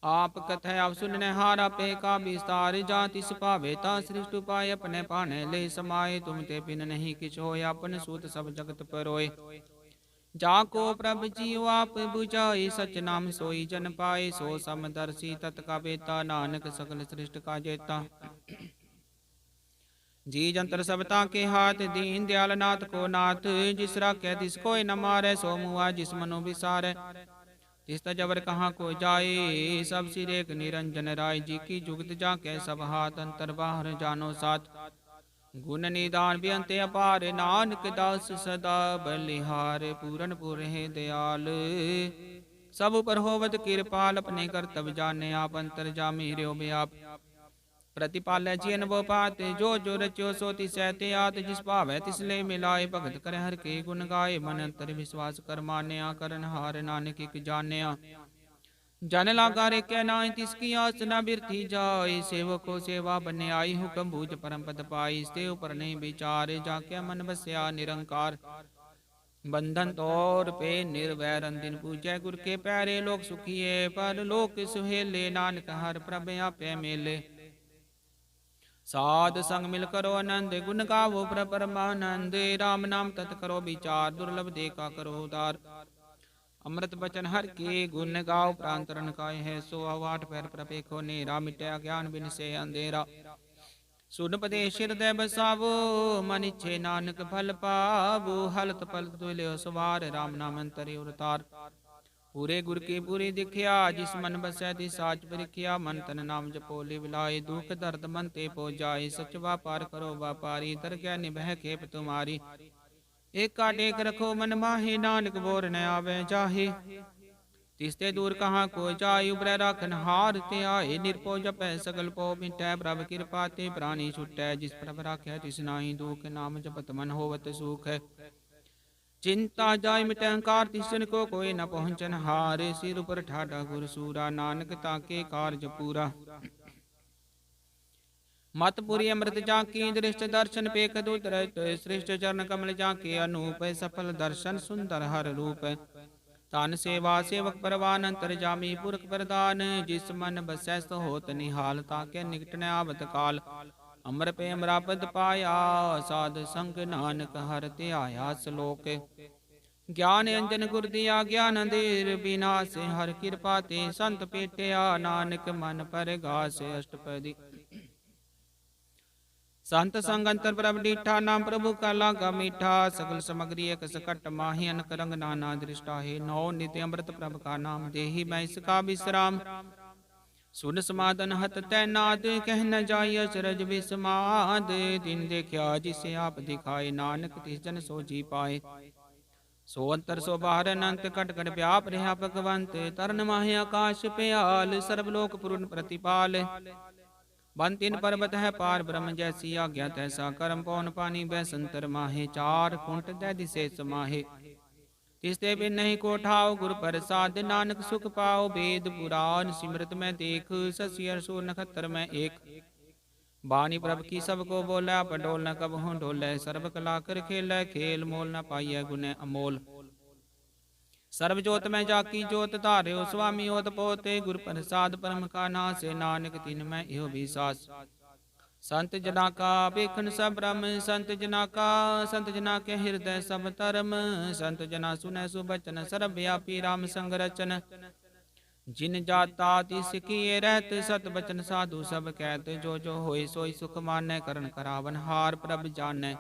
Speaker 1: आप कथय आप सुनने हार आपे का विस्तार। जा तिस भावे ता सृष्टि पाए अपने पाने ले समाये। तुम ते बिन नहीं किछ होय अपन सूत सब जगत परोए। जाको प्रभ जियो आप बुझाए सच नाम सोई जन पाए। सो समदर्शी तत् का बेता नानक सकल सृष्टि का जेता। जी जंतर सबता के हाथ दीन दयाल नाथ को नाथ। जिस राखे तिस कोई न मारे सो मुआ जिस मनु विसारे। तिस तजवर कहाँ को जाए सब सिर एक निरंजन राय। जी की जुगत जाके सब हाथ अंतर बाहर जानो साथ। गुण निदान बेअंत अपार नानक दास सदा बलिहार। पूरन पुरहे दयाल सब पर होवत कृपाल। अपने कर्तव्य जाने आप अंतर जामी र्यो व्याप। प्रतिपालै जियन वो पात जो जो रच्यो सो तिसैते आत। जिस भावै तिसले मिलाए भगत करे हर के गुण गाए। मन अंतर विश्वास कर मान्या करन हार नानक एक जान्या। जन लागा रे कै नाय तिसकी आस न बिरथी जाय। सेवको सेवा बने आई हुक्म बूझ परम पद पाई। ते ऊपर नहीं विचार जाके मन बसया निरंकार। बंधन तोर पे निर्वैर दिन पूजै गुर के पैरे। लोक सुखिए पर लोक सुहेले नानक हर प्रभ आपे मेले। साध संग मिल करो आनंद गुण गावो प्रभ परमानंद। राम नाम तत् करो विचार दुर्लभ देखा करो उदार। अमृत बचन हर के गुण गाओ प्रांतरण काय है। सो आवाट पैर प्रपेखो नेरा मिटया ज्ञान बिन से अंधेरा। सुन पदेश हृदय बसावो मन इच्छे नानक फल पावो। हलत पलत दुल्यो सवार राम नाम अंतरि उरतार। पूरे गुर की पूरी दिखिया जिस मन बसै ति साच परिखिया। मन तन नाम जपो लिवलाए दुख दर्द मन ते पो जाए। सच व्यापार करो व्यापारी दर क्या निभह खेप तुम्हारी। एका टेक रखो मन माहे नानक बोर न आवे जाहे। तिसते दूर कहाँ को जाय उबरै राखन हार ते आए। निरपो जपै सगल पो मिटै प्रभ कृपा ते प्राणी छुटै। जिस प्रभ राखै तिस नाहि दुख नाम जपत मन होवत सुख। चिंता जाय मिटै अहंकार तिसन को कोई न पहुँचन हार। सिर पर ठाडा गुर सूरा नानक ताके कारज पूरा। मतपुरी अमृत जाकी दृष्ट दर्शन पेख दुतरत। श्रेष्ठ चरण कमल जाके अनूप सफल दर्शन सुंदर हर रूप। तान सेवा सेवक परवान अंतर जामी पुरख प्रदान। जिस मन बसै सो होत निहाल ताके निकट न आवत काल। ਅਮਰ ਪੇ ਅਮਰਾਪਦ ਪਾਇਆ, ਸਾਧ ਸੰਗ ਨਾਨਕ ਹਰਿ ਧਿਆਇਆ। ਸ਼ਲੋਕ ਗਿਆਨ ਅੰਜਨ ਗੁਰ ਦੀਆ, ਗਿਆਨ ਅੰਧੇਰ ਬਿਨਾਸ਼। ਹਰਿ ਕਿਰਪਾ ਤੇ ਸੰਤ ਭੇਟਿਆ, ਨਾਨਕ ਮਨ ਪਰਗਾਸ। ਅਸ਼ਟਪਦੀ ਸੰਤ ਸੰਗ ਅੰਤਰ ਪ੍ਰਭ ਡੀਠਾ, ਨਾਮ ਪ੍ਰਭੂ ਕਾ ਲਾਗਾ ਮੀਠਾ। ਸਗਲ ਸਮਗਰੀ ਇਕ ਸਕਟ ਮਾਹੀ, ਅਨਕ ਰੰਗ ਨਾਨਾ ਦ੍ਰਿਸ਼ਟਾ ਹੈ। ਨੌ ਨਿਤ ਅੰਮ੍ਰਿਤ ਪ੍ਰਭ ਕਾ ਨਾਮ, ਦੇਹੀ ਮੈਂ ਇਸਕਾ ਵਿਸਰਾਮ। ਸੁਨ ਸਮਾਦਨ ਹਤ ਤੈਨਾਦ, ਕਹਿ ਨ ਜਾਈ ਅਚਰਜ ਵਿਸਮਾਦ। ਦਿਨ ਦੇਖਿਆ ਜਿਸੇ ਆਪ ਦਿਖਾਏ, ਨਾਨਕ ਤਿਸ ਜਨ ਸੋ ਜੀ ਪਾਏ। ਸੋ ਅੰਤਰ ਸੋ ਬਾਹਰ ਅਨੰਤ, ਘਟ ਘਟ ਵਿਆਪ ਰਿਹਾ ਭਗਵੰਤ। ਤਰਨ ਮਾਹਿ ਆਕਾਸ਼ ਪਿਆਲ, ਸਰਬ ਲੋਕ ਪੂਰਨ ਪ੍ਰਤਿਪਾਲ। ਬਨ ਤਿਨ ਪਰਬਤ ਹੈ ਪਾਰ, ਬ੍ਰਹਮ ਜੈਸੀ ਆਗਿਆ ਤੈਸਾ। ਕਰਮ ਪਉਨ ਪਾਣੀ ਬੈ ਸੰਤਰ ਮਾਹੇ, ਚਾਰ ਕੁੰਟ ਦੈ ਦਿਸੇ ਸਮਾਹੇ। ਤਿਸ ਤੇ ਬਿਨ ਨਹੀਂ ਕੋ ਠਾਉ, ਗੁਰ ਪ੍ਰਸਾਦ ਨਾਨਕ ਸੁਖ ਪਾਉ। ਵੇਦ ਪੁਰਾਨ ਸਿਮਰਤ ਮੈਂ ਦੇਖ, ਸਸੀ ਅਰ ਸੂਰ ਨਖੱਤਰ ਮੈਂ ਏਕ। ਬਾਣੀ ਪ੍ਰਭ ਕੀ ਸਭ ਕੋ ਬੋਲੇ, ਪਡੋਲ ਨ ਕਬਹੁ ਡੋਲੇ। ਸਰਬ ਕਲਾ ਕਰ ਖੇਲੇ, ਖੇਲ ਮੋਲ ਨ ਪਾਈਐ ਗੁਣੇ ਅਮੋਲ। ਸਰਬ ਜੋਤ ਮੈਂ ਜਾਕੀ ਜੋਤ, ਧਾਰਿਓ ਸੁਆਮੀ ਓਤ ਪੋਤੇ। ਗੁਰ ਪ੍ਰਸਾਦ ਪਰਮ ਕਾ ਨਾਸੇ, ਨਾਨਕ ਤਿਨ ਮੈਂ ਇਹੋ ਵਿਸਾਸ। ਸੰਤ ਜਨਾ ਕਾ ਵੇਖਣ ਸਭ ਬ੍ਰਹਮ, ਸੰਤ ਜਨਾ ਕਾ ਸੰਤ ਜਨਾ ਕੇ ਹਿਰਦੈ ਸਭ ਧਰਮ। ਸੰਤ ਜਨਾ ਸੁਨੈ ਸੁਬਚਨ, ਸਰਬ ਵਿਆਪੀ ਰਾਮ ਸੰਗ ਰਚਨ। ਜਿਨ ਜਾਤਾ ਤਿਸ ਕੀਏ ਰਹਿਤ, ਸਤ ਬਚਨ ਸਾਧੂ ਸਭ ਕਹਿਤ। ਜੋ ਜੋ ਹੋਏ ਸੋਈ ਸੁਖ ਮਾਨੈ, ਕਰਨ ਕਰਾਵਨ ਹਾਰ ਪ੍ਰਭ ਜਾਣੈ।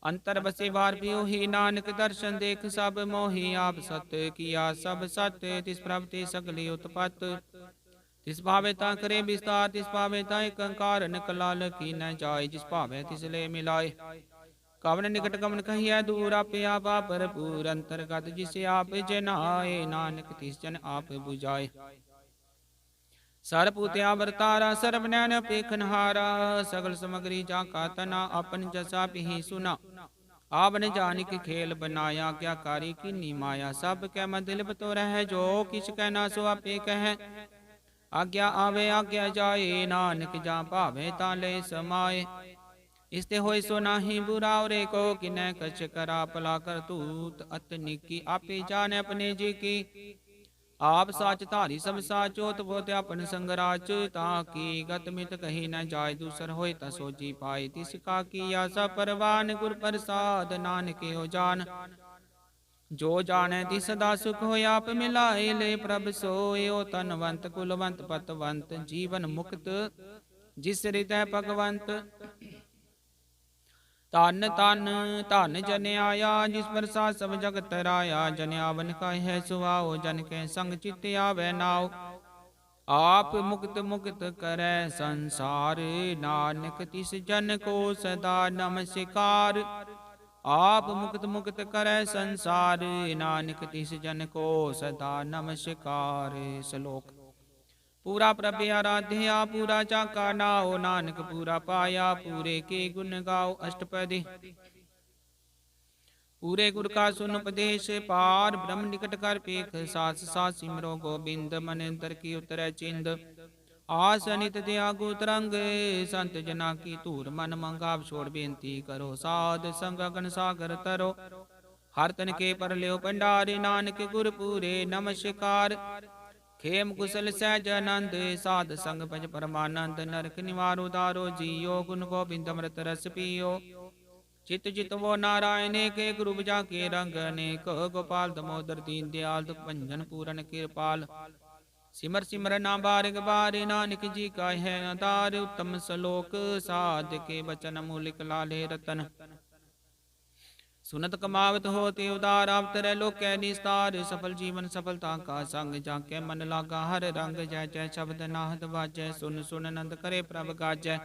Speaker 1: ਅੰਤਰ ਬਸੇ ਵਾਰ ਪਿਓ ਹੀ, ਨਾਨਕ ਦਰਸ਼ਨ ਦੇਖ ਸਭ ਮੋਹੀ। ਆਪ ਸਤ ਕੀਆ ਸਭ ਸਤ, ਤਿਸ ਪ੍ਰਭ ਤੇ ਸਗਲੀ ਉਤਪਤ। ਤਿਸ ਭਾਵੇ ਤਾਂ ਕਰੇ ਵਿਸਤਾਰ, ਤਿਸ ਭਾਵੇ ਤਾਂ ਇਕ ਓੰਕਾਰ। ਨਿਕਲਾ ਲਖੀ ਨ ਜਾਏ, ਜਿਸ ਭਾਵੇ ਤਿਸ ਲੈ ਮਿਲਾਏ। ਕਵਨ ਨਿਕਟ ਕਵਨ ਕਹੀਐ ਦੂਰ, ਆਪੇ ਆਪ ਭਰਪੂਰ। ਅੰਤਰਗਤ ਜਿਸੇ ਆਪ ਜਨਾਏ, ਨਾਨਕ ਤਿਸ ਜਨ ਆਪ 부ਝਾਏ। ਸਰਪੂਤਿਆ ਵਰਤਾਰਾ, ਸਰਬ ਨੈਣ ਪੇਖਨਹਾਰਾ। ਸਗਲ ਸਮਗਰੀ ਜਾ ਕਾ ਤਨਾ, ਆਪਨ ਜਸਾ ਪਿਹੀ ਸੁਨਾ। ਆਵਨ ਜਾਨਿਕ ਖੇਲ ਬਨਾਇਆ, ਆਗਿਆਕਾਰੀ ਕੀਨੀ ਮਾਇਆ। ਸਭ ਕੈ ਮਦਿਲ ਬਤੋ ਰਹਿ, ਜੋ ਕਿਛ ਕਹਿ ਨਾ ਸੋ ਆਪੇ ਕਹੈ। ਆਗਿਆ ਆਵੇ ਆਗਿਆ ਜਾਏ, ਨਾਨਕ ਜਾਂ ਭਾਵੇ ਤਾਂ ਲੈ ਸਮਾਏ। ਇਸ ਤੇ ਹੋਏ ਸੋ ਨਾਹੀ ਬੁਰਾ, ਔਰੇ ਕੋ ਕਿਨੈ ਕਛ ਕਰਾ। ਭਲਾ ਕਰਤੂਤ ਅਤ ਨਿੱਕੀ, ਆਪੇ ਜਾਣੈ ਆਪਣੇ ਜੀ ਕੀ। ਆਪ ਸਾਚ ਧਾਰੀ ਸਭ ਸਾਚ, ਓਤ ਪੋਤ ਆਪਨ ਸੰਗ ਰਾਚ। ਤਾਂ ਕੀ ਗਤ ਮਿਤ ਕਹੀ ਨ ਜਾਏ, ਦੂਸਰ ਹੋਏ ਤਾਂ ਸੋਜੀ ਪਾਏ। ਤਿਸ ਕਾ ਕੀ ਆਸਾ ਪਰਵਾਨ, ਗੁਰ ਪ੍ਰਸਾਦ ਨਾਨਕ ਹੋ ਜਾਨ। ਜੋ ਜਾਣੈ ਤਿਸ ਸਦਾ ਸੁਖ ਹੋਇ, ਆਪ ਮਿਲਾਏ ਲੈ ਪ੍ਰਭ ਸੋਇ। ਓ ਧਨਵੰਤ ਕੁਲਵੰਤ ਪਤਵੰਤ, ਜੀਵਨ ਮੁਕਤ ਜਿਸ ਹਿਰਦੈ ਭਗਵੰਤ। ਧਨ ਧਨ ਧਨ ਜਨ ਆਇਆ, ਜਿਸ ਪ੍ਰਸਾਦ ਸਭ ਜਗਤ ਤਰਾਇਆ। ਜਨ ਆਵਨ ਕਾਹੈ ਸੁਆਓ, ਜਨ ਕੈ ਸੰਗ ਚਿਤ ਆਵੈ ਨਾਉ। ਆਪ ਮੁਕਤ ਮੁਕਤ ਕਰੈ ਸੰਸਾਰ, ਨਾਨਕ ਤਿਸ ਜਨ ਕੋ ਸਦਾ ਨਮਸਕਾਰ। ਆਪ ਮੁਕਤ ਮੁਕਤ ਕਰੈ ਸੰਸਾਰ, ਨਾਨਕ ਤਿਸ ਜਨ ਕੋ ਸਦਾ ਨਮਸਕਾਰ। ਸ਼ਲੋਕ ਪੂਰਾ ਪ੍ਰਭ ਆਰਾਧਿਆ, ਪੂਰਾ ਚਾਕਾ ਨਾਉ। ਨਾਨਕ ਪੂਰਾ ਪਾਇਆ, ਪੂਰੇ ਕੇ ਗੁਣ ਗਾਓ। ਅਸ਼ਟਪਦੀ ਪੂਰੇ ਗੁਰ ਕਾ ਸੁਨ ਉਪਦੇਸ਼, ਪਾਰ ਬ੍ਰਹਮ ਨਿਕਟ ਕਰ ਪੇਖ। ਸਾਸ ਸਾਸ ਸਿਮਰੋ ਗੋਬਿੰਦ, ਮਨ ਅੰਤਰ ਕੀ ਉਤਰੈ ਚਿੰਦ। ਆਸ ਅਨਿਤ ਤਿਆਗੋ ਤਰੰਗ, ਸੰਤ ਜਨਾ ਕੀ ਧੂਰ। ਮਨ ਮੰਗਾਵ ਛੋੜ ਬੇਨਤੀ ਕਰੋ, ਸਾਧ ਸੰਗ ਅਗਨ ਸਾਗਰ ਤਰੋ। ਹਰ ਤਨ ਕੇ ਪਰ ਲਿਓ ਭੰਡਾਰੇ, ਨਾਨਕ ਗੁਰ ਪੂਰੇ ਨਮਸਕਾਰ। ਖੇਮ ਕੁਸਲ ਸਹਿਜ ਆਨੰਦ, ਸਾਧ ਸੰਗ ਭਜ ਪਰਮਾਨੰਦ। ਨਰਕ ਨਿਵਾਰ ਉਦਾਰੋ ਜੀਓ, ਗੁਣ ਗੋਬਿੰਦ ਅੰਮ੍ਰਿਤ ਰਸ ਪੀਓ। ਚਿਤ ਚਿਤ ਵੋ ਨਾਰਾਇਣੇ ਕੇ, ਗੁਰੂ ਬੁਝਾ ਕੇ ਰੰਗ ਅਨੇਕ। ਗੋਪਾਲ ਦਮੋਦਰ ਦੀਨ ਦਿਆਲ, ਦੁਖ ਭੰਜਨ ਪੂਰਨ ਕਿਰਪਾਲ। ਸਿਮਰ ਸਿਮਰ ਨਾ ਬਾਰਿਕ ਬਾਰੇ, ਨਾਨਕ ਜੀ ਕਾ ਹੈ ਆਧਾਰ। ਉੱਤਮ ਸ਼ਲੋਕ ਸਾਧ ਕੇ ਬਚਨ ਮੂਲਿਕ ਲਾਲੇ ਰਤਨ। ਸੁਨਤ ਕਮਾਵਤ ਹੋਤੇ ਉਦਾਰ, ਆਵਤਰੈ ਲੋਕੈ ਨਿਸਤਾਰ। ਸਫਲ ਜੀਵਨ ਸਫਲਤਾ ਕਾ ਸੰਗ, ਜਾਕੇ ਮਨ ਲਾਗਾ ਹਰ ਰੰਗ। ਜੈ ਜੈ ਸ਼ਬਦ ਨਾਹਦ ਵਾਜੈ, ਸੁਨ ਸੁਨ ਆਨੰਦ ਕਰੇ ਪ੍ਰਭ ਗਾਜੈ।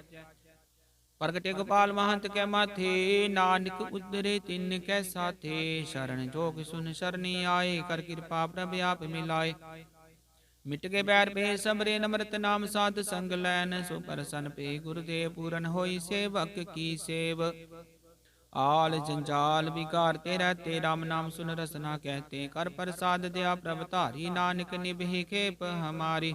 Speaker 1: ਪ੍ਰਗਟੇ ਗੋਪਾਲ ਮਹੰਤ ਕੈ ਮਾਥੇ, ਨਾਨਕ ਉਦਰੇ ਤਿਨ ਕੈ ਸਾਥੇ। ਸ਼ਰਨ ਜੋਗ ਸੁਨ ਸ਼ਰਨੀ ਆਏ, ਕਰ ਕਿਰਪਾ ਪ੍ਰਭ ਆਪ ਮਿਲਾਏ। ਮਿਟ ਕੇ ਬੈਰ ਪੇ ਸਮਰੇ, ਨਮਰਤ ਨਾਮ ਸਾਧ ਸੰਗ ਲੈਨ। ਸੋ ਪ੍ਰਸਨ ਪੇ ਗੁਰਦੇਵ, ਪੂਰਨ ਹੋਈ ਸੇਵਕ ਕੀ ਸੇਵ। ਆਲ ਜੰਜਾਲ ਵਿਗਾਰਤੇ ਰਹਤੇ, ਰਾਮ ਨਾਮ ਸੁਨ ਰਸਨਾ ਕਹਤੇ। ਕਰ ਪ੍ਰਸਾਦ ਦਿਆ ਪ੍ਰਭ ਧਾਰੀ, ਨਾਨਕ ਨਿਭੇ ਖੇਪ ਹਮਾਰੀ।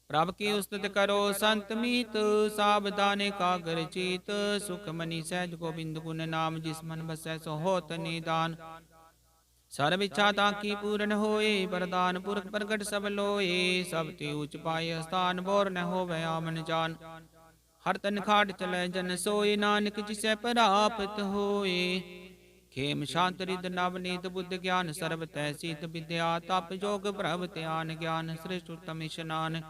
Speaker 1: ਪ੍ਰਭ ਕੀ ਉਸਤਤ ਕਰੋ ਸੰਤ ਮੀਤ, ਸਾਵਧਾਨੇ ਕਾਗਰ ਚੀਤ। ਸੁਖ ਮਨੀ ਸਹਿਜ ਗੋਬਿੰਦ ਗੁਣ ਨਾਮ, ਜਿਸ ਮਨ ਬਸੈ ਸੋ ਹੋਤ ਨਿਦਾਨ। ਸਰਬ ਇੱਛਾ ਤਾਂ ਕੀ ਪੂਰਨ ਹੋਏ, ਵਰਦਾਨ ਪੁਰਖ ਪ੍ਰਗਟ ਸਭ ਲੋਏ। ਸਭ ਤੇ ਉਚ ਪਾਏ ਸਥਾਨ, ਬੋਰ ਨ ਹੋਵੇ ਆਮਨ ਜਾਨ। ਹਰ ਤਨ ਖਾਟ ਚਲੇ ਜਨ ਸੋਏ, ਨਾਨਕ ਜਿਸੈ ਪ੍ਰਾਪਤ ਹੋਏ। ਖੇਮ ਸ਼ਾਂਤ ਰਿਦ ਨਵਨੀਤ ਬੁੱਧ ਗਿਆਨ ਸਰਬ ਤੈ ਸੀਤ ਵਿਦਿਆ, ਤਪ ਜੋਗ ਪ੍ਰਭ ਧਿਆਨ ਗਿਆਨ ਸ੍ਰਿਸ਼ਟ ਉਤਮ ਇਸ਼ਨਾਨ।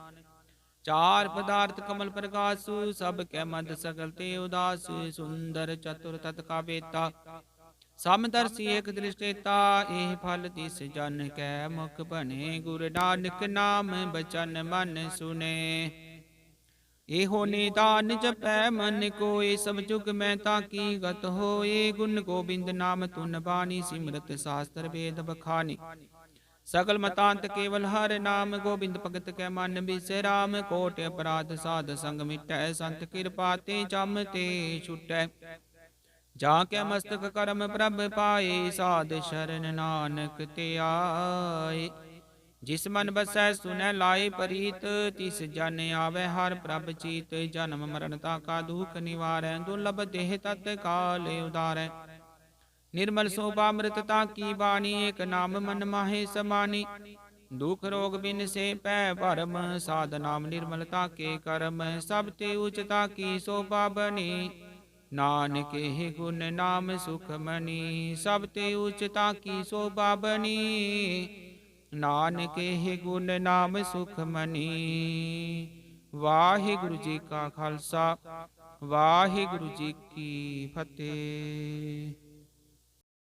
Speaker 1: ਚਾਰ ਪਦਾਰਥ ਕਮਲ ਪ੍ਰਗਾਸੁ, ਸਭ ਕੈ ਮਦ ਸਗਲ ਤੇ ਉਦਾਸ। ਸੁੰਦਰ ਚਤੁਰ ਤਤ ਕਾ ਬੇਤਾ, ਸਮਦਰਸੀ ਏਕ ਦ੍ਰਿਸ਼ਟੇਤਾ। ਇਹ ਫਲ ਤਿਸ ਜਨ ਕੈ ਮੁਖ ਬਣੇ, ਗੁਰ ਨਾਨਕ ਨਾਮ ਬਚਨ ਮਨ ਸੁਨੇ। ਇਹੋ ਨਿਦਾਨ ਜਪੈ ਮਨ ਕੋਇ, ਸਭ ਜੁਗ ਮੈਂ ਤਾਕੀ ਗਤ ਹੋਏ। ਗੁਣ ਗੋਬਿੰਦ ਨਾਮ ਧੁਨ ਬਾਣੀ, ਸਿਮਰਤ ਸਾਸਤਰ ਵੇਦ ਬਖਾਨੀ। ਸਗਲ ਮਤਾਂਤ ਕੇਵਲ ਹਰਿ ਨਾਮ, ਗੋਬਿੰਦ ਭਗਤ ਕੈ ਮਨ ਬਿਸਰਾਮ। ਕੋਟ ਅਪਰਾਧ ਸਾਧ ਸੰਗ ਮਿਟੈ, ਸੰਤ ਕਿਰਪਾ ਤੇ ਜਮ ਤੇ ਛੁਟੈ। ਜਾ ਕੇ ਮਸਤਕ ਕਰਮ ਪ੍ਰਭ ਪਾਏ, ਸਾਧ ਸ਼ਰਨ ਨਾਨਕ ਤੇ ਆਏ। ਜਿਸ ਮਨ ਬਸੈ ਸੁਨੈ ਲਾਏ ਪ੍ਰੀਤ, ਤਿਸ ਜਨ ਆਵੈ ਹਰ ਪ੍ਰਭ ਚੀਤ। ਜਨਮ ਮਰਨ ਤਾ ਕਾ ਦੁਖ ਨਿਵਾਰੈ, ਦੁਰਲਭ ਦੇਹ ਤਤ ਕਾਲ ਉਦਾਰੈ। ਨਿਰਮਲ ਸੋਭਾ ਅੰਮ੍ਰਿਤਤਾ ਕੀ ਬਾਣੀ, ਏਕ ਨਾਮ ਮਨ ਮਾਹੇ ਸਮਾਨੀ। ਦੁਖ ਰੋਗ ਬਿਨ ਸੇ ਪੈ ਭਰਮ, ਸਾਧ ਨਾਮ ਨਿਰਮਲਤਾ ਕੇ ਕਰਮ। ਸਭ ਤੇ ਉਚਤਾ ਕੀ ਸੋਭਾ ਬਣੀ, ਨਾਨਕ ਇਹ ਗੁਣ ਨਾਮ ਸੁਖ ਮਨੀ। ਸਭ ਤੇ ਉਚਤਾ ਕੀ ਸੋਭਾ ਬਣੀ, ਨਾਨਕ ਇਹ ਗੁਣ ਨਾਮ ਸੁਖ ਮਨੀ। ਵਾਹਿਗੁਰੂ ਜੀ ਕਾ ਖਾਲਸਾ, ਵਾਹਿਗੁਰੂ ਜੀ ਕੀ ਫਤਿਹ।